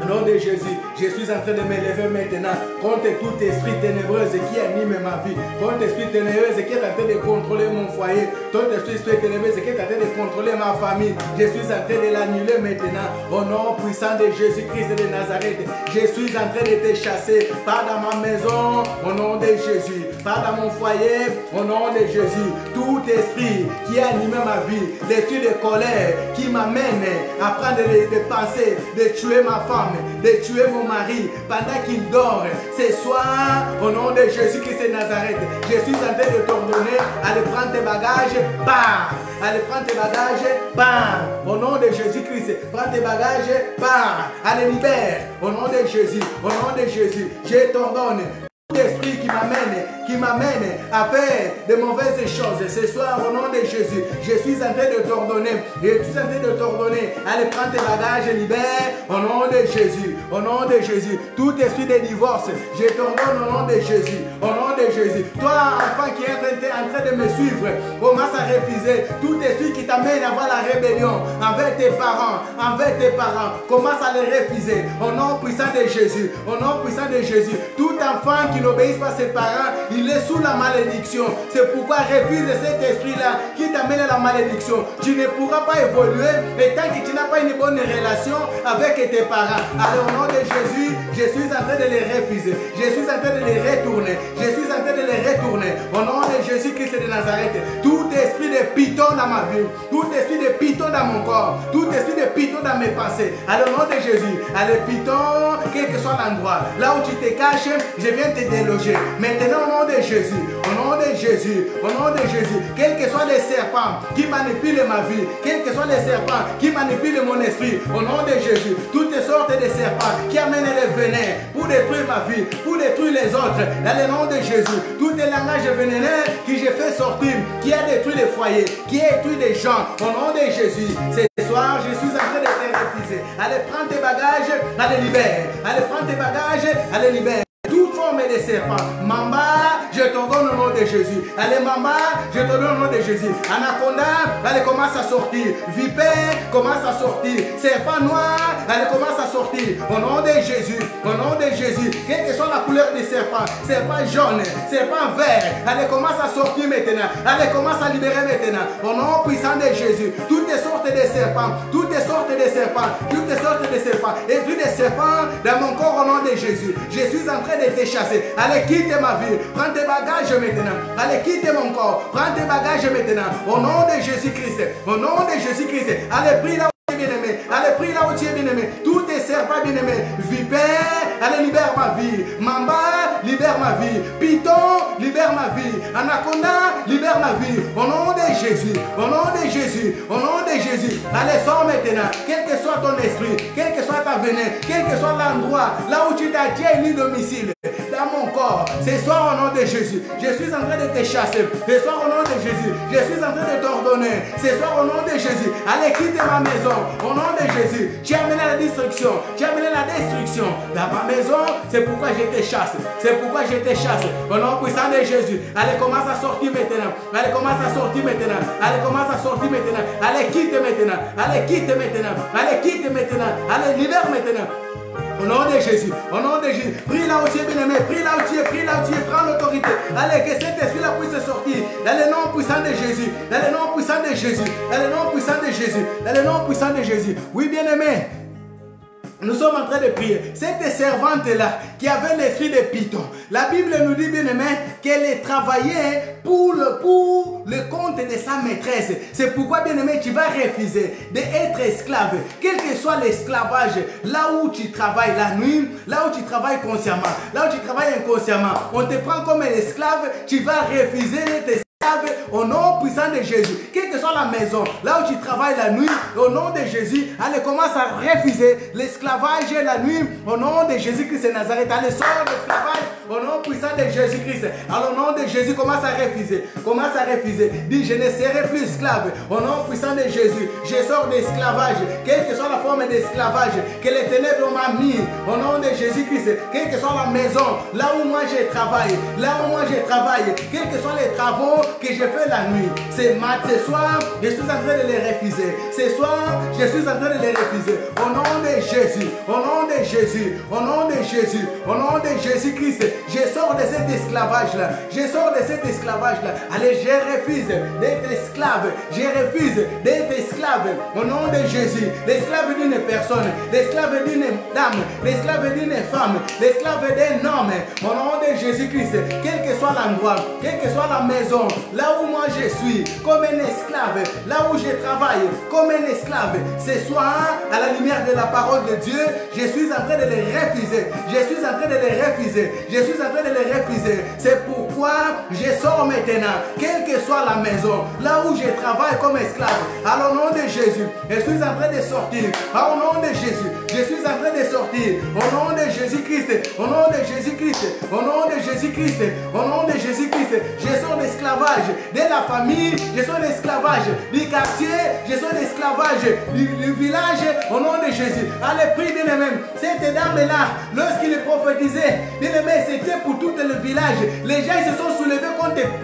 Au nom de Jésus, je suis en train de m'élever maintenant contre tout esprit ténébreux qui anime ma vie, contre esprit ténébreux qui est en train de contrôler mon foyer, contre esprit ténébreux qui est en train de contrôler ma famille. Je suis en train de l'annuler maintenant au nom puissant de Jésus-Christ de Nazareth. Je suis en train de te chasser, pas dans ma maison, au nom de Jésus, pas dans mon foyer, au nom de Jésus. Tout esprit qui anime ma vie, l'esprit de colère qui m'amène à prendre des pensées, de tuer ma femme, de tuer mon mari pendant qu'il dort. Ce soir, au nom de Jésus-Christ de Nazareth, je suis en train de t'ordonner, allez prendre tes bagages, pars. Allez prendre tes bagages, pars. Au nom de Jésus-Christ, prends tes bagages, pars. Allez, libère. Au nom de Jésus, au nom de Jésus, je t'ordonne. L'esprit qui m'amène à faire de mauvaises choses. Ce soir, au nom de Jésus, je suis en train de t'ordonner. Je suis en train de t'ordonner. Allez, prends tes bagages, libère. Au nom de Jésus. Au nom de Jésus. Tout esprit de divorce, je t'ordonne au nom de Jésus. Au nom de Jésus. Toi, enfant qui est en train de me suivre, commence à refuser. Tout esprit qui t'amène à avoir la rébellion envers tes parents, commence à les refuser. Au nom puissant de Jésus. Au nom puissant de Jésus. Tout enfant qui n'obéissent pas à ses parents, il est sous la malédiction. C'est pourquoi refuse cet esprit-là qui t'amène à la malédiction. Tu ne pourras pas évoluer et tant que tu n'as pas une bonne relation avec tes parents. Alors au nom de Jésus, je suis en train de les refuser. Je suis en train de les retourner. Je suis en train de les retourner. Au nom de Jésus-Christ de Nazareth, tout esprit de python dans ma vie, tout esprit de python dans mon corps, tout esprit de python dans mes pensées. Alors au nom de Jésus, allez python, quel que soit l'endroit, là où tu te caches, je viens te déloger. Maintenant, au nom de Jésus, au nom de Jésus, au nom de Jésus, quels que soient les serpents qui manipulent ma vie, quels que soient les serpents qui manipulent mon esprit, au nom de Jésus, toutes sortes de serpents qui amènent les venins pour détruire ma vie, pour détruire les autres, dans le nom de Jésus, tous les langages vénéneux qui j'ai fait sortir, qui a détruit les foyers, qui a détruit les gens, au nom de Jésus, ce soir, je suis en train de te refuser. Allez, prends tes bagages, allez, libère. Allez, prends tes bagages, allez, libère. Toute forme de serpent. Mamba, je te donne au nom de Jésus. Allez, Mamba, je te donne au nom de Jésus. Anaconda, allez, commence à sortir. Vipère, commence à sortir. Serpent noir, allez, commence à sortir. Au nom de Jésus, au nom de Jésus. Quelle que soit la couleur des serpents, serpent jaune, serpent vert, allez, commence à sortir maintenant. Allez, commence à libérer maintenant. Au nom puissant de Jésus. Toutes les sortes de serpents, toutes les sortes de serpents, toutes les sortes de serpents. Esprit des serpents dans mon corps au nom de Jésus. Je suis en train de te chasser. Allez, quitte ma vie. Prends tes bagages maintenant. Allez, quitte mon corps. Prends tes bagages maintenant. Au nom de Jésus-Christ. Au nom de Jésus-Christ. Allez, prie là où tu es bien-aimé. Allez, prie là où tu es bien-aimé. Tous tes serpents bien-aimés. Vipère, allez, libère ma vie. Mamba, libère ma vie. Python, libère ma vie. Anaconda, libère ma vie. Au nom de Jésus. Au nom de Jésus. Au nom de Jésus. Allez, sors maintenant. Quel que soit ton esprit, quel que soit ta venin, quel que soit l'endroit, là où tu t'as mis domicile, dans mon corps, ce soir au nom de Jésus, je suis en train de te chasser. Ce soir au nom de Jésus, je suis en train de t'ordonner. Ce soir au nom de Jésus, allez, quitte ma maison. Au nom de Jésus, tu as amené la destruction. Tu as amené la destruction dans ma maison. C'est pourquoi je te chasse. C'est pourquoi je te chasse. Au nom puissant de Jésus, allez, commence à sortir maintenant. Allez, commence à sortir maintenant. Allez, commence à sortir maintenant. Allez, quitte maintenant. Allez, quitte maintenant. Allez, quitte maintenant. Allez, libère maintenant. Au nom de Jésus, au nom de Jésus, prie là où tu es bien-aimé, prie là où tu es, prends l'autorité. Allez, que cet esprit-là puisse sortir dans le nom puissant de Jésus, dans le nom puissant de Jésus, dans le nom puissant de Jésus, dans le nom puissant de Jésus. Oui, bien-aimé. Nous sommes en train de prier. Cette servante-là, qui avait l'esprit de Python, la Bible nous dit bien aimé qu'elle travaillait pour le compte de sa maîtresse. C'est pourquoi bien aimé, tu vas refuser d'être esclave. Quel que soit l'esclavage, là où tu travailles la nuit, là où tu travailles consciemment, là où tu travailles inconsciemment, on te prend comme un esclave, tu vas refuser d'être au nom puissant de Jésus. Quelle que soit la maison, là où tu travailles la nuit, au nom de Jésus, allez, commence à refuser l'esclavage la nuit, au nom de Jésus-Christ de Nazareth. Allez, sors de l'esclavage, au nom puissant de Jésus-Christ. Alors, au nom de Jésus, commence à refuser. Commence à refuser. Dis, je ne serai plus esclave. Au nom puissant de Jésus, je sors d'esclavage. Quelle que soit la forme d'esclavage que les ténèbres m'ont mis, au nom de Jésus-Christ, quelle que soit la maison, là où moi je travaille, quels que soient les travaux que je fais la nuit, ce soir, je suis en train de les refuser. Ce soir, je suis en train de les refuser. Au nom de Jésus, au nom de Jésus, au nom de Jésus, au nom de Jésus-Christ, je sors de cet esclavage-là. Je sors de cet esclavage-là. Allez, je refuse d'être esclave. Je refuse d'être esclave. Au nom de Jésus, l'esclave d'une personne, l'esclave d'une dame, l'esclave d'une femme, l'esclave d'un homme. Au nom de Jésus-Christ, quel que soit l'endroit, quelle que soit la maison, là où moi je suis, comme un esclave, là où je travaille, comme un esclave, ce soir, à la lumière de la parole de Dieu, je suis en train de les refuser. Je suis en train de les refuser. Je suis en train de les refuser. C'est pourquoi je sors maintenant, quelle que soit la maison, là où je travaille comme esclave. Alors, au nom de Jésus, je suis en train de sortir. Au nom de Jésus, je suis en train de sortir. Au nom de Jésus-Christ, au nom de Jésus-Christ, au nom de Jésus-Christ, au nom de Jésus-Christ, je sors d'esclavage de la famille, je sors d'esclavage du quartier, je sors d'esclavage du village, au nom de Jésus. Allez, prie bien aimé. Cette dame-là, lorsqu'il prophétisait, bien aimé, c'était pour tout le village. Les gens se sont soulevés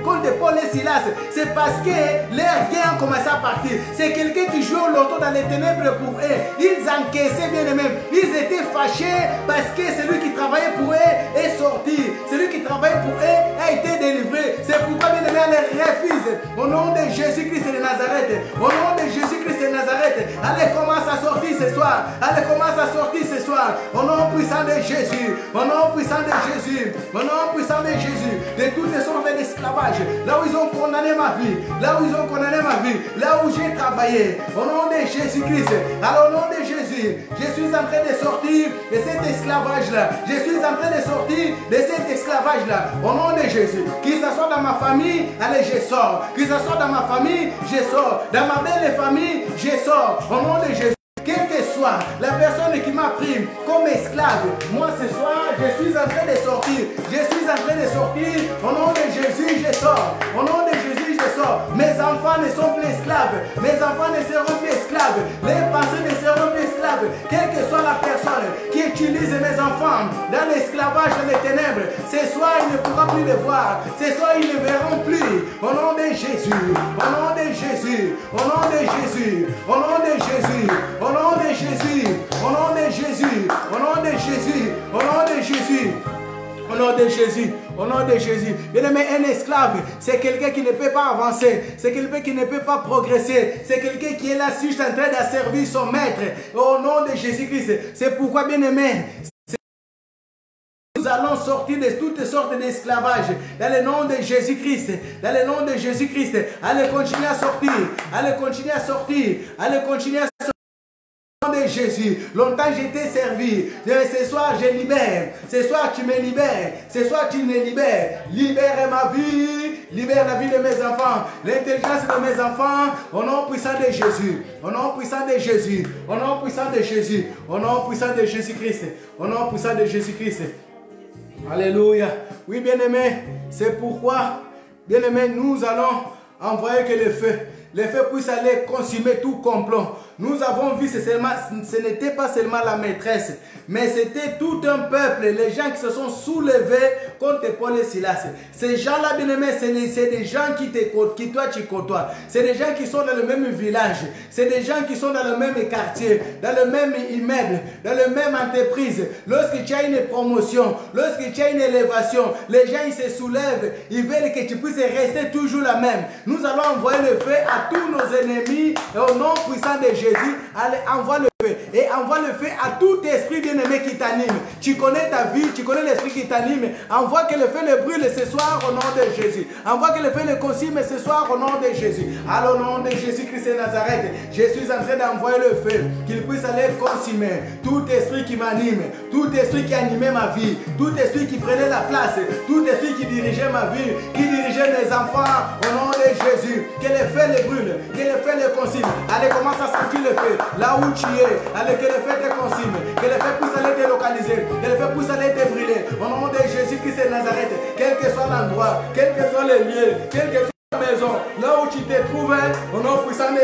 contre Paul et Silas. C'est parce que leur gain a commencé à partir. C'est quelqu'un qui jouait au loto dans les ténèbres pour eux. Ils encaissaient bien aimé. Ils étaient fâchés parce que celui qui travaillait pour eux est sorti. Celui qui travaillait pour eux a été délivré. C'est pourquoi bien aimé, elle refuse. Au nom de Jésus-Christ de Nazareth. Au nom de Jésus-Christ de Nazareth. Allez, commence à sortir ce soir. Allez, commence à sortir ce soir. Au nom puissant de Jésus. Au nom puissant de Jésus. Au nom puissant de Jésus. De toutes les sortes d'esclavage. Là où ils ont condamné ma vie. Là où ils ont condamné ma vie. Là où j'ai travaillé. Au nom de Jésus-Christ. Alors, au nom de Jésus, je suis en train de sortir de cet esclavage-là. Je suis en train de sortir de cet esclavage-là. Au nom de Jésus. Qu'il s'assoit dans ma famille, allez, je sors. Qu'il s'assoit dans ma famille, je sors. Dans ma belle famille, je sors. Au nom de Jésus. Quelle que soit la personne qui m'a pris comme esclave, moi ce soir, je suis en train de sortir. Je suis en train de sortir. Au nom de Jésus, je sors. Au nom de Jésus, je sors. Mes enfants ne sont plus esclaves. Mes enfants ne seront plus esclaves. Les pensées ne seront plus esclaves. Quelle que soit la personne qui utilise mes enfants dans l'esclavage des ténèbres, ce soir, il ne pourra plus les voir. Ce soir, ils ne verront plus. Au nom de Jésus. Au nom de Jésus. Au nom de Jésus. Au nom de Jésus. Au nom de Jésus, au nom de Jésus, au nom de Jésus, au nom de Jésus, au nom de Jésus, au nom de Jésus. Bien aimé, un esclave, c'est quelqu'un qui ne peut pas avancer, c'est quelqu'un qui ne peut pas progresser, c'est quelqu'un qui est là juste en train d'asservir son maître. Au nom de Jésus-Christ, c'est pourquoi, bien aimé, nous allons sortir de toutes sortes d'esclavage dans le nom de Jésus-Christ. Dans le nom de Jésus-Christ. Allez continuer à sortir. Allez continuer à sortir. Allez continuer à sortir. De Jésus, longtemps j'étais servi. Ce soir je libère. Ce soir tu me libères. Ce soir tu me libères. Libère ma vie. Libère la vie de mes enfants. L'intelligence de mes enfants. Au nom puissant de Jésus. Au nom puissant de Jésus. Au nom puissant de Jésus. Au nom puissant de Jésus-Christ. Au nom puissant de Jésus-Christ. Alléluia. Oui, bien-aimé, c'est pourquoi, bien-aimé, nous allons envoyer que le feu puisse aller consumer tout complot. Nous avons vu, ce n'était pas seulement la maîtresse, mais c'était tout un peuple, les gens qui se sont soulevés contre Paul et Silas. Ces gens-là, bien aimés, c'est des gens qui toi tu côtoies. C'est des gens qui sont dans le même village. C'est des gens qui sont dans le même quartier, dans le même immeuble, dans la même entreprise. Lorsque tu as une promotion, lorsque tu as une élévation, les gens ils se soulèvent, ils veulent que tu puisses rester toujours la même. Nous allons envoyer le feu à tous nos ennemis et au nom puissant de Jésus. Allez, envoie le et envoie le feu à tout esprit bien-aimé qui t'anime. Tu connais ta vie, tu connais l'esprit qui t'anime. Envoie que le feu le brûle ce soir au nom de Jésus. Envoie que le feu le consume ce soir au nom de Jésus. Alors au nom de Jésus-Christ de Nazareth, je suis en train d'envoyer le feu, qu'il puisse aller consumer tout esprit qui m'anime, tout esprit qui animait ma vie, tout esprit qui prenait la place, tout esprit qui dirigeait ma vie, qui dirigeait mes enfants, au nom de Jésus. Que le feu le brûle, que le feu le consume. Allez, commence à sentir le feu là où tu es. Allez, que le feu te consume, que le feu puisse aller te localiser, que le feu puisse aller te brûler. Au nom de Jésus-Christ de Nazareth, quel que soit l'endroit, quel que soit le lieu, quelle que soit la maison, là où tu te trouves, au nom puissant de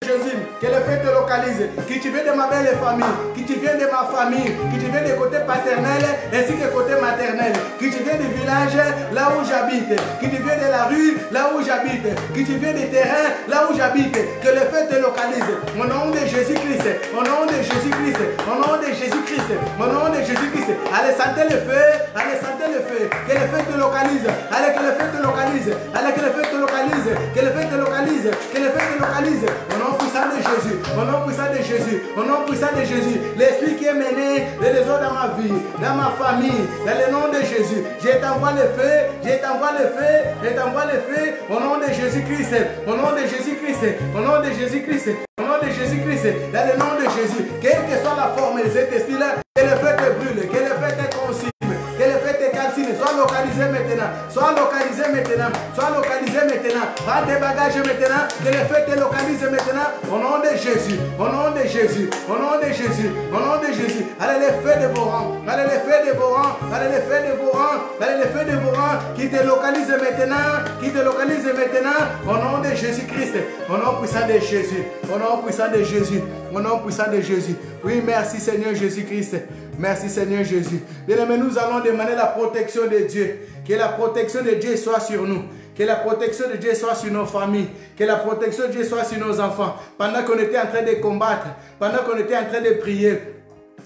Jésus, que le feu te localise, que tu viens de ma belle famille, que tu viens de ma famille, que tu viens du côté paternel ainsi que côté maternel, que tu viens du village là où j'habite, que tu viens de la rue là où j'habite, que tu viens des terrains là où j'habite, que le feu te localise. Au nom de Jésus-Christ, au nom de Jésus-Christ, au nom de Jésus-Christ, au nom de Jésus-Christ. Allez, sentez le feu, allez, sentez le feu, que le feu te localise, allez, que le feu te localise, allez, que le feu te localise, que le feu te localise, que le feu te localise. Au nom puissant de Jésus, au nom puissant de Jésus, au nom puissant de Jésus, l'esprit qui est mené le désordre dans ma vie, dans ma famille, dans le nom de Jésus, je t'envoie le feu, je t'envoie le feu, je t'envoie le feu, au nom de Jésus-Christ, au nom de Jésus-Christ, au nom de Jésus-Christ, au nom de Jésus-Christ, dans le nom de Jésus, quelle que soit la forme de cet esprit-là, que le feu te brûle, que le feu te consume, que le feu te calcine, sois localisé maintenant, sois localisé maintenant, sois localisé maintenant, prends tes bagages maintenant, que le feu te localise maintenant, au nom de Jésus, au nom de Jésus, au nom de Jésus, au nom de Jésus. Allez les feux de vos rangs, allez les feux de vos rangs, allez les feux de vos rangs, allez les feux de vos rangs, qui te localise maintenant, qui te localise maintenant, au nom de Jésus-Christ, au nom puissant de Jésus, au nom puissant de Jésus, au nom puissant de Jésus. Oui, merci Seigneur Jésus-Christ. Merci Seigneur Jésus. Bien-aimés, nous allons demander la protection de Dieu. Que la protection de Dieu soit sur nous. Que la protection de Dieu soit sur nos familles. Que la protection de Dieu soit sur nos enfants. Pendant qu'on était en train de combattre, pendant qu'on était en train de prier,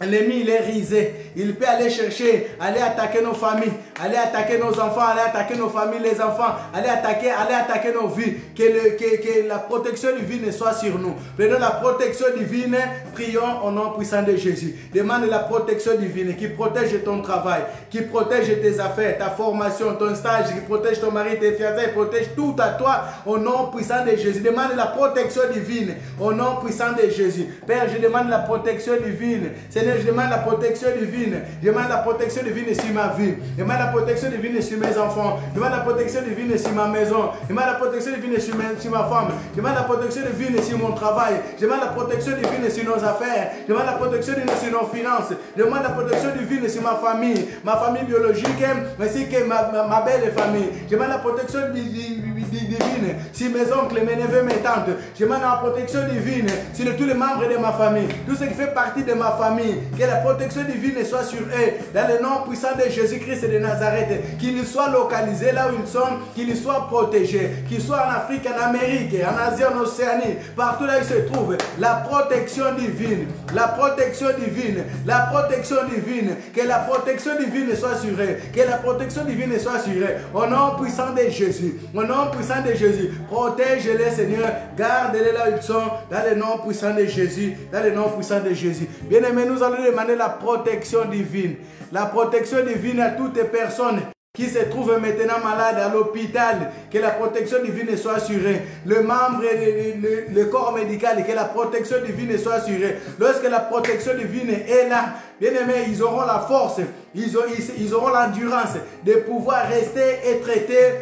l'ennemi il est risé, il peut aller chercher, aller attaquer nos familles, aller attaquer nos enfants, aller attaquer nos familles, les enfants, aller attaquer nos vies, que la protection divine soit sur nous. Prenons la protection divine, prions au nom puissant de Jésus. Demande la protection divine qui protège ton travail, qui protège tes affaires, ta formation, ton stage, qui protège ton mari, tes fiançailles, protège tout à toi au nom puissant de Jésus. Demande la protection divine au nom puissant de Jésus. Père, je demande la protection divine. Seigneur, je demande la protection divine. Je demande la protection divine sur ma vie. Je demande la protection divine sur mes enfants. Je demande la protection divine sur ma maison. Je demande la protection divine sur ma femme. Je demande la protection divine sur mon travail. Je demande la protection divine sur nos affaires. Je demande la protection divine sur nos finances. Je demande la protection divine sur ma famille biologique, ainsi que ma belle famille. Je demande la protection divine sur mes oncles, mes neveux, mes tantes. Je demande la protection divine sur tous les membres de ma famille. Tout ce qui fait partie de ma famille. Que la protection divine soit sur eux. Dans le nom puissant de Jésus-Christ de Nazareth. Qu'ils soient localisés là où ils sont. Qu'ils soient protégés. Qu'ils soient en Afrique, en Amérique, en Asie, en Océanie. Partout là où ils se trouvent. La protection divine. La protection divine. La protection divine. Que la protection divine soit sur eux. Que la protection divine soit sur eux. Au nom puissant de Jésus. Au nom puissant de Jésus. Protège-les, Seigneur. Garde-les là où ils sont. Dans le nom puissant de Jésus. Dans le nom puissant de Jésus. Bien-aimés, nous allons demander la protection divine. La protection divine à toutes les personnes qui se trouvent maintenant malades à l'hôpital, que la protection divine soit assurée. Le membre et le corps médical, que la protection divine soit assurée. Lorsque la protection divine est là, bien aimés, ils auront la force, ils auront l'endurance de pouvoir rester et traiter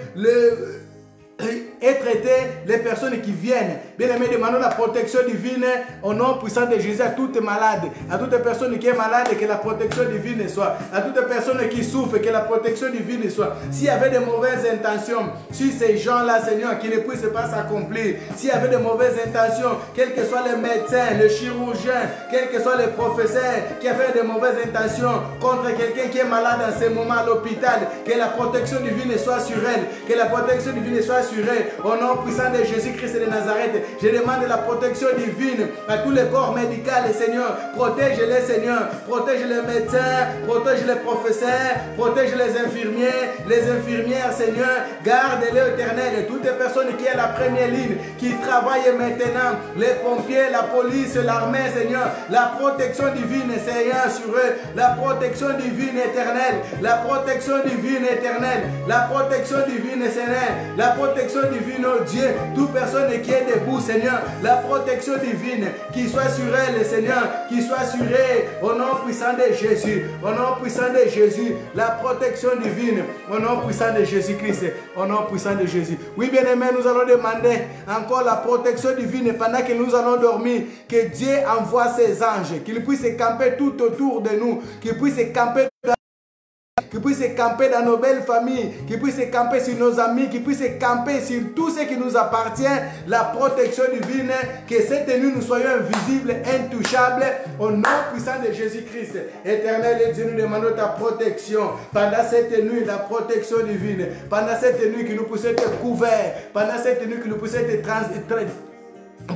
les personnes qui viennent. Bien aimé, demandons la protection divine au nom puissant de Jésus à toutes malades, à toute personne qui est malade, que la protection divine soit, à toute personne qui souffre, que la protection divine soit. S'il y avait de mauvaises intentions sur ces gens-là, Seigneur, qui ne puissent pas s'accomplir, s'il y avait de mauvaises intentions, quels que soient les médecins, les chirurgiens, quels que soient les professeurs qui avaient de mauvaises intentions contre quelqu'un qui est malade en ce moment à l'hôpital, que la protection divine soit sur elle, que la protection divine soit sur eux. Au nom puissant de Jésus-Christ de Nazareth, je demande la protection divine à tous les corps médicaux, Seigneur. Protège-les, Seigneur. Protège les médecins, protège les professeurs, protège les infirmières, Seigneur. Garde-les, Éternel. Et toutes les personnes qui sont à la première ligne, qui travaillent maintenant, les pompiers, la police, l'armée, Seigneur. La protection divine, Seigneur, sur eux. La protection divine, éternelle. La protection divine, éternelle. La protection divine, Seigneur. La protection divine, oh Dieu. Toute personne qui est debout, Seigneur. La protection divine qui soit sur elle, Seigneur. Qui soit sur elle. Au nom puissant de Jésus. Au nom puissant de Jésus. La protection divine. Au nom puissant de Jésus-Christ. Au nom puissant de Jésus. Oui, bien-aimés, nous allons demander encore la protection divine pendant que nous allons dormir. Que Dieu envoie ses anges. Qu'il puisse camper tout autour de nous. Qu'il puisse camper dans nos belles familles, qui puisse camper sur nos amis, qui puisse camper sur tout ce qui nous appartient, la protection divine, que cette nuit nous soyons invisibles, intouchables, au nom puissant de Jésus-Christ. Éternel et Dieu, nous demandons ta protection pendant cette nuit, la protection divine, pendant cette nuit que nous puissions être couverts, pendant cette nuit que nous puissions être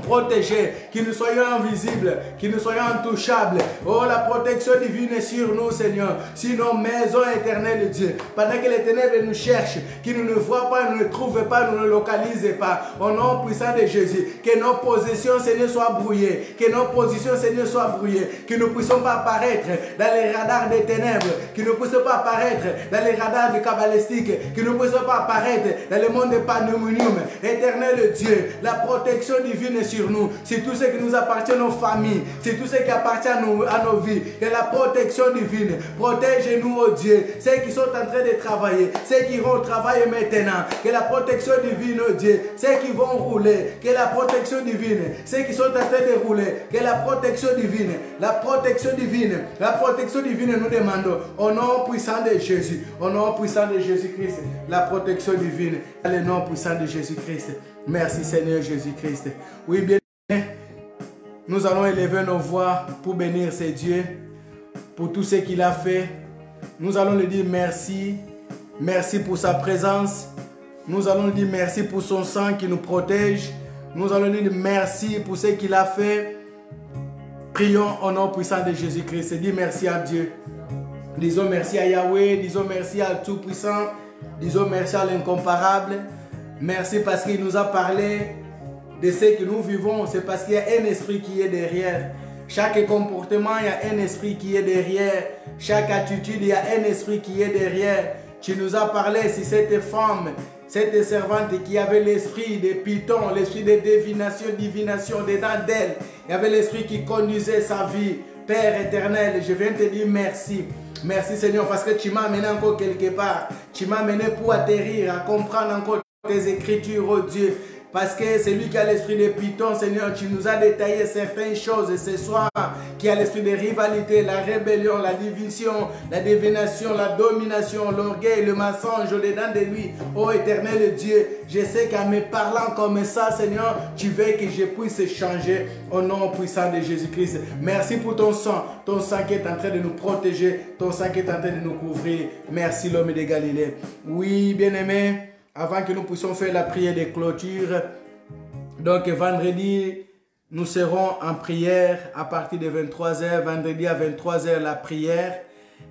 protégés, que nous soyons invisibles, que nous soyons intouchables. Oh, la protection divine est sur nous, Seigneur, sur nos maisons éternelles, Dieu. Pendant que les ténèbres nous cherchent, qu'ils ne nous voient pas, nous ne trouvent pas, nous ne localisent pas. Au nom puissant de Jésus, que nos positions, Seigneur, soient brouillées, que nos positions, Seigneur, soient brouillées, que nous ne puissions pas apparaître dans les radars des ténèbres, que nous ne puissions pas apparaître dans les radars du cabalistique, que nous ne puissions pas apparaître dans le monde des pandémonium. Éternel Dieu, la protection divine sur nous, c'est tout ce qui nous appartient, nos familles, c'est tout ce qui appartient à nos vies. Que la protection divine protège-nous, oh Dieu, ceux qui sont en train de travailler, ceux qui vont travailler maintenant. Que la protection divine, oh Dieu, ceux qui vont rouler, que la protection divine, ceux qui sont en train de rouler, que la protection divine, la protection divine, la protection divine, nous demandons au nom puissant de Jésus, au nom puissant de Jésus-Christ, la protection divine, dans le nom puissant de Jésus-Christ. Merci Seigneur Jésus-Christ. Oui, bien, nous allons élever nos voix pour bénir ces dieux, pour tout ce qu'il a fait. Nous allons lui dire merci. Merci pour sa présence. Nous allons lui dire merci pour son sang qui nous protège. Nous allons lui dire merci pour ce qu'il a fait. Prions au nom puissant de Jésus-Christ. Dis merci à Dieu. Disons merci à Yahweh. Disons merci à Tout-Puissant. Disons merci à l'Incomparable. Merci parce qu'il nous a parlé de ce que nous vivons. C'est parce qu'il y a un esprit qui est derrière. Chaque comportement, il y a un esprit qui est derrière. Chaque attitude, il y a un esprit qui est derrière. Tu nous as parlé si cette femme, cette servante qui avait l'esprit de Python, l'esprit de divination dedans d'elle. Il y avait l'esprit qui conduisait sa vie. Père éternel, je viens te dire merci. Merci Seigneur parce que tu m'as amené encore quelque part. Tu m'as amené pour atterrir, à comprendre encore tes écritures, oh Dieu. Parce que c'est lui qui a l'esprit de Python, Seigneur, tu nous as détaillé certaines choses ce soir, qui a l'esprit de rivalité, la rébellion, la division, la divination, la domination, l'orgueil, le mensonge au-dedans de lui. Oh éternel Dieu, je sais qu'en me parlant comme ça, Seigneur, tu veux que je puisse changer au nom puissant de Jésus-Christ. Merci pour ton sang qui est en train de nous protéger, ton sang qui est en train de nous couvrir. Merci l'homme de Galilée. Oui, bien-aimé. Avant que nous puissions faire la prière de clôture, donc vendredi, nous serons en prière à partir de 23h. Vendredi à 23h, la prière.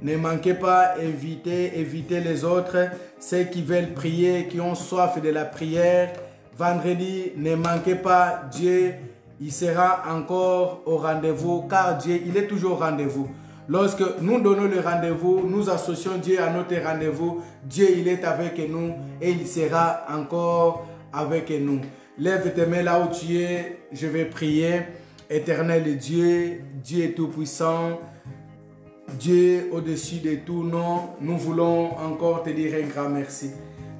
Ne manquez pas, évitez les autres, ceux qui veulent prier, qui ont soif de la prière. Vendredi, ne manquez pas, Dieu, il sera encore au rendez-vous, car Dieu, il est toujours au rendez-vous. Lorsque nous donnons le rendez-vous, nous associons Dieu à notre rendez-vous. Dieu, il est avec nous et il sera encore avec nous. Lève tes mains là où tu es. Je vais prier. Éternel Dieu, Dieu tout-puissant, Dieu au-dessus de tout nom, nous voulons encore te dire un grand merci.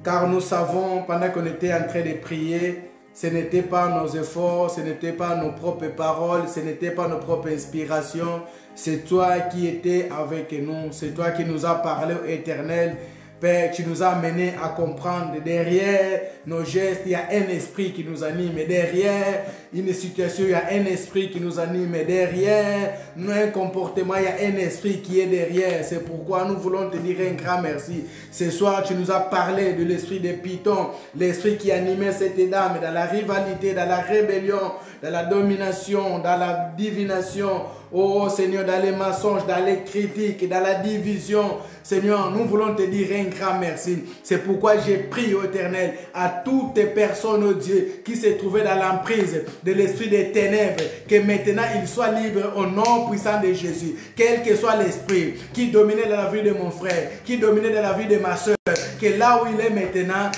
Car nous savons, pendant qu'on était en train de prier, ce n'était pas nos efforts, ce n'était pas nos propres paroles, ce n'était pas nos propres inspirations. C'est toi qui étais avec nous, c'est toi qui nous as parlé, Éternel. Père, tu nous as amenés à comprendre derrière nos gestes, il y a un esprit qui nous anime. Derrière une situation, il y a un esprit qui nous anime. Derrière un comportement, il y a un esprit qui est derrière. C'est pourquoi nous voulons te dire un grand merci. Ce soir, tu nous as parlé de l'esprit de Python, l'esprit qui animait cette dame dans la rivalité, dans la rébellion, dans la domination, dans la divination. Oh Seigneur, dans les mensonges, dans les critiques, dans la division. Seigneur, nous voulons te dire un grand merci. C'est pourquoi j'ai prié au Éternel à toutes les personnes, oh Dieu, qui se trouvaient dans l'emprise de l'esprit des ténèbres, que maintenant ils soient libres au nom puissant de Jésus. Quel que soit l'esprit qui dominait dans la vie de mon frère, qui dominait dans la vie de ma soeur, que là où il est maintenant,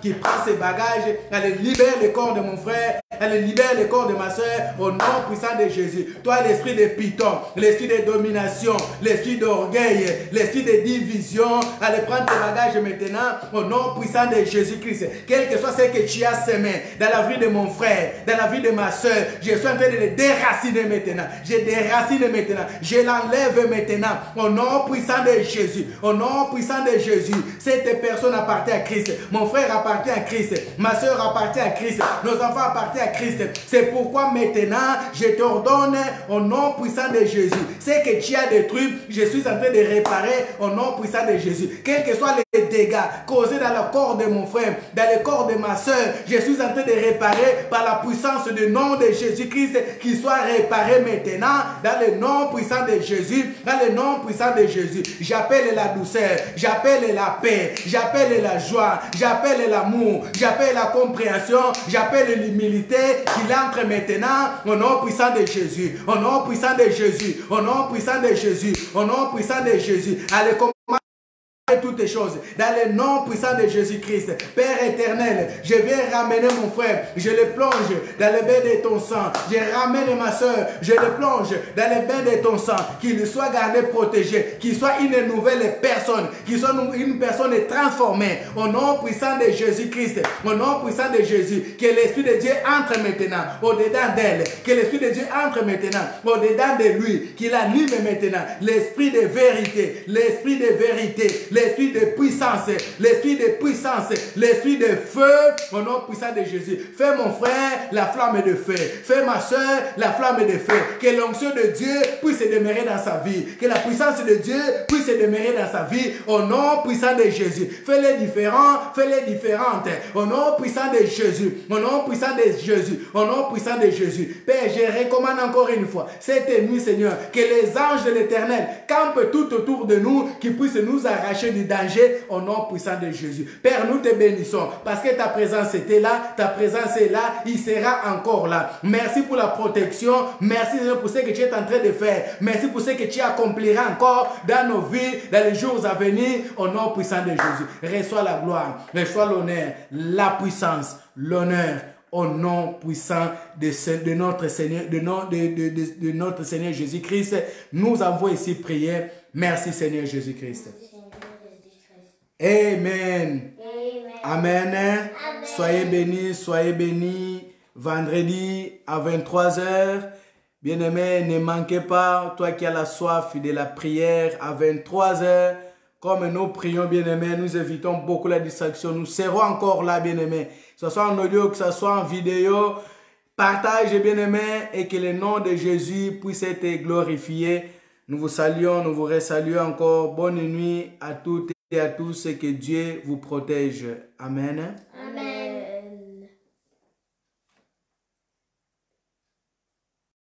qu'il prend ses bagages, elle libère le corps de mon frère, elle libère le corps de ma soeur, au nom puissant de Jésus. Toi, l'esprit de Python, l'esprit de domination, l'esprit d'orgueil, l'esprit de division, allez prendre tes bagages maintenant, au nom puissant de Jésus-Christ. Quel que soit ce que tu as semé dans la vie de mon frère, dans la vie de ma soeur, je suis en train de les déraciner maintenant. Je déracine maintenant, je l'enlève maintenant, au nom puissant de Jésus, au nom puissant de Jésus. Cette personne appartient à Christ, mon frère appartient à Christ, ma soeur appartient à Christ, nos enfants appartiennent à Christ. C'est pourquoi maintenant, je t'ordonne au nom puissant de Jésus. Ce que tu as détruit, je suis en train de réparer au nom puissant de Jésus. Quels que soient les dégâts causés dans le corps de mon frère, dans le corps de ma soeur, je suis en train de réparer par la puissance du nom de Jésus-Christ, qu'il soit réparé maintenant dans le nom puissant de Jésus, dans le nom puissant de Jésus. J'appelle la douceur, j'appelle la paix, j'appelle la joie, j'appelle l'amour, j'appelle la compréhension, j'appelle l'humilité qu'il entre maintenant au nom puissant de Jésus, au nom puissant de Jésus, au nom puissant de Jésus, au nom puissant de Jésus. Allez, toutes les choses dans le nom puissant de Jésus-Christ. Père éternel, je viens ramener mon frère, je le plonge dans le bain de ton sang. Je ramène ma soeur, je le plonge dans le bain de ton sang. Qu'il soit gardé, protégé, qu'il soit une nouvelle personne, qu'il soit une personne transformée au nom puissant de Jésus-Christ, au nom puissant de Jésus. Que l'Esprit de Dieu entre maintenant au-dedans d'elle, que l'Esprit de Dieu entre maintenant au-dedans de lui, qu'il anime maintenant l'Esprit de vérité, l'Esprit de vérité, l'esprit de puissance, l'esprit de puissance, l'esprit de feu, au nom puissant de Jésus. Fais mon frère la flamme de feu. Fais ma soeur la flamme de feu. Que l'onction de Dieu puisse demeurer dans sa vie. Que la puissance de Dieu puisse demeurer dans sa vie, au nom puissant de Jésus. Fais-les différents, fais-les différentes, au nom puissant de Jésus. Au nom puissant de Jésus. Au nom puissant de Jésus. Père, je recommande encore une fois cette nuit, Seigneur, que les anges de l'Éternel campent tout autour de nous, qui puissent nous arracher du danger au nom puissant de Jésus. Père, nous te bénissons parce que ta présence était là, ta présence est là, il sera encore là. Merci pour la protection, merci pour ce que tu es en train de faire, merci pour ce que tu accompliras encore dans nos vies, dans les jours à venir, au nom puissant de Jésus. Reçois la gloire, reçois l'honneur, la puissance, l'honneur, au nom puissant de notre Seigneur, de notre Seigneur Jésus-Christ. Nous avons ici prié. Merci Seigneur Jésus-Christ. Amen. Amen. Amen. Soyez bénis. Vendredi à 23 h. Bien-aimé, ne manquez pas, toi qui as la soif de la prière à 23 h. Comme nous prions, bien-aimé, nous évitons beaucoup la distraction. Nous serons encore là, bien-aimé. Que ce soit en audio, que ce soit en vidéo. Partage, bien-aimé, et que le nom de Jésus puisse être glorifié. Nous vous saluons, nous vous resaluons encore. Bonne nuit à toutes et à tous et que Dieu vous protège. Amen.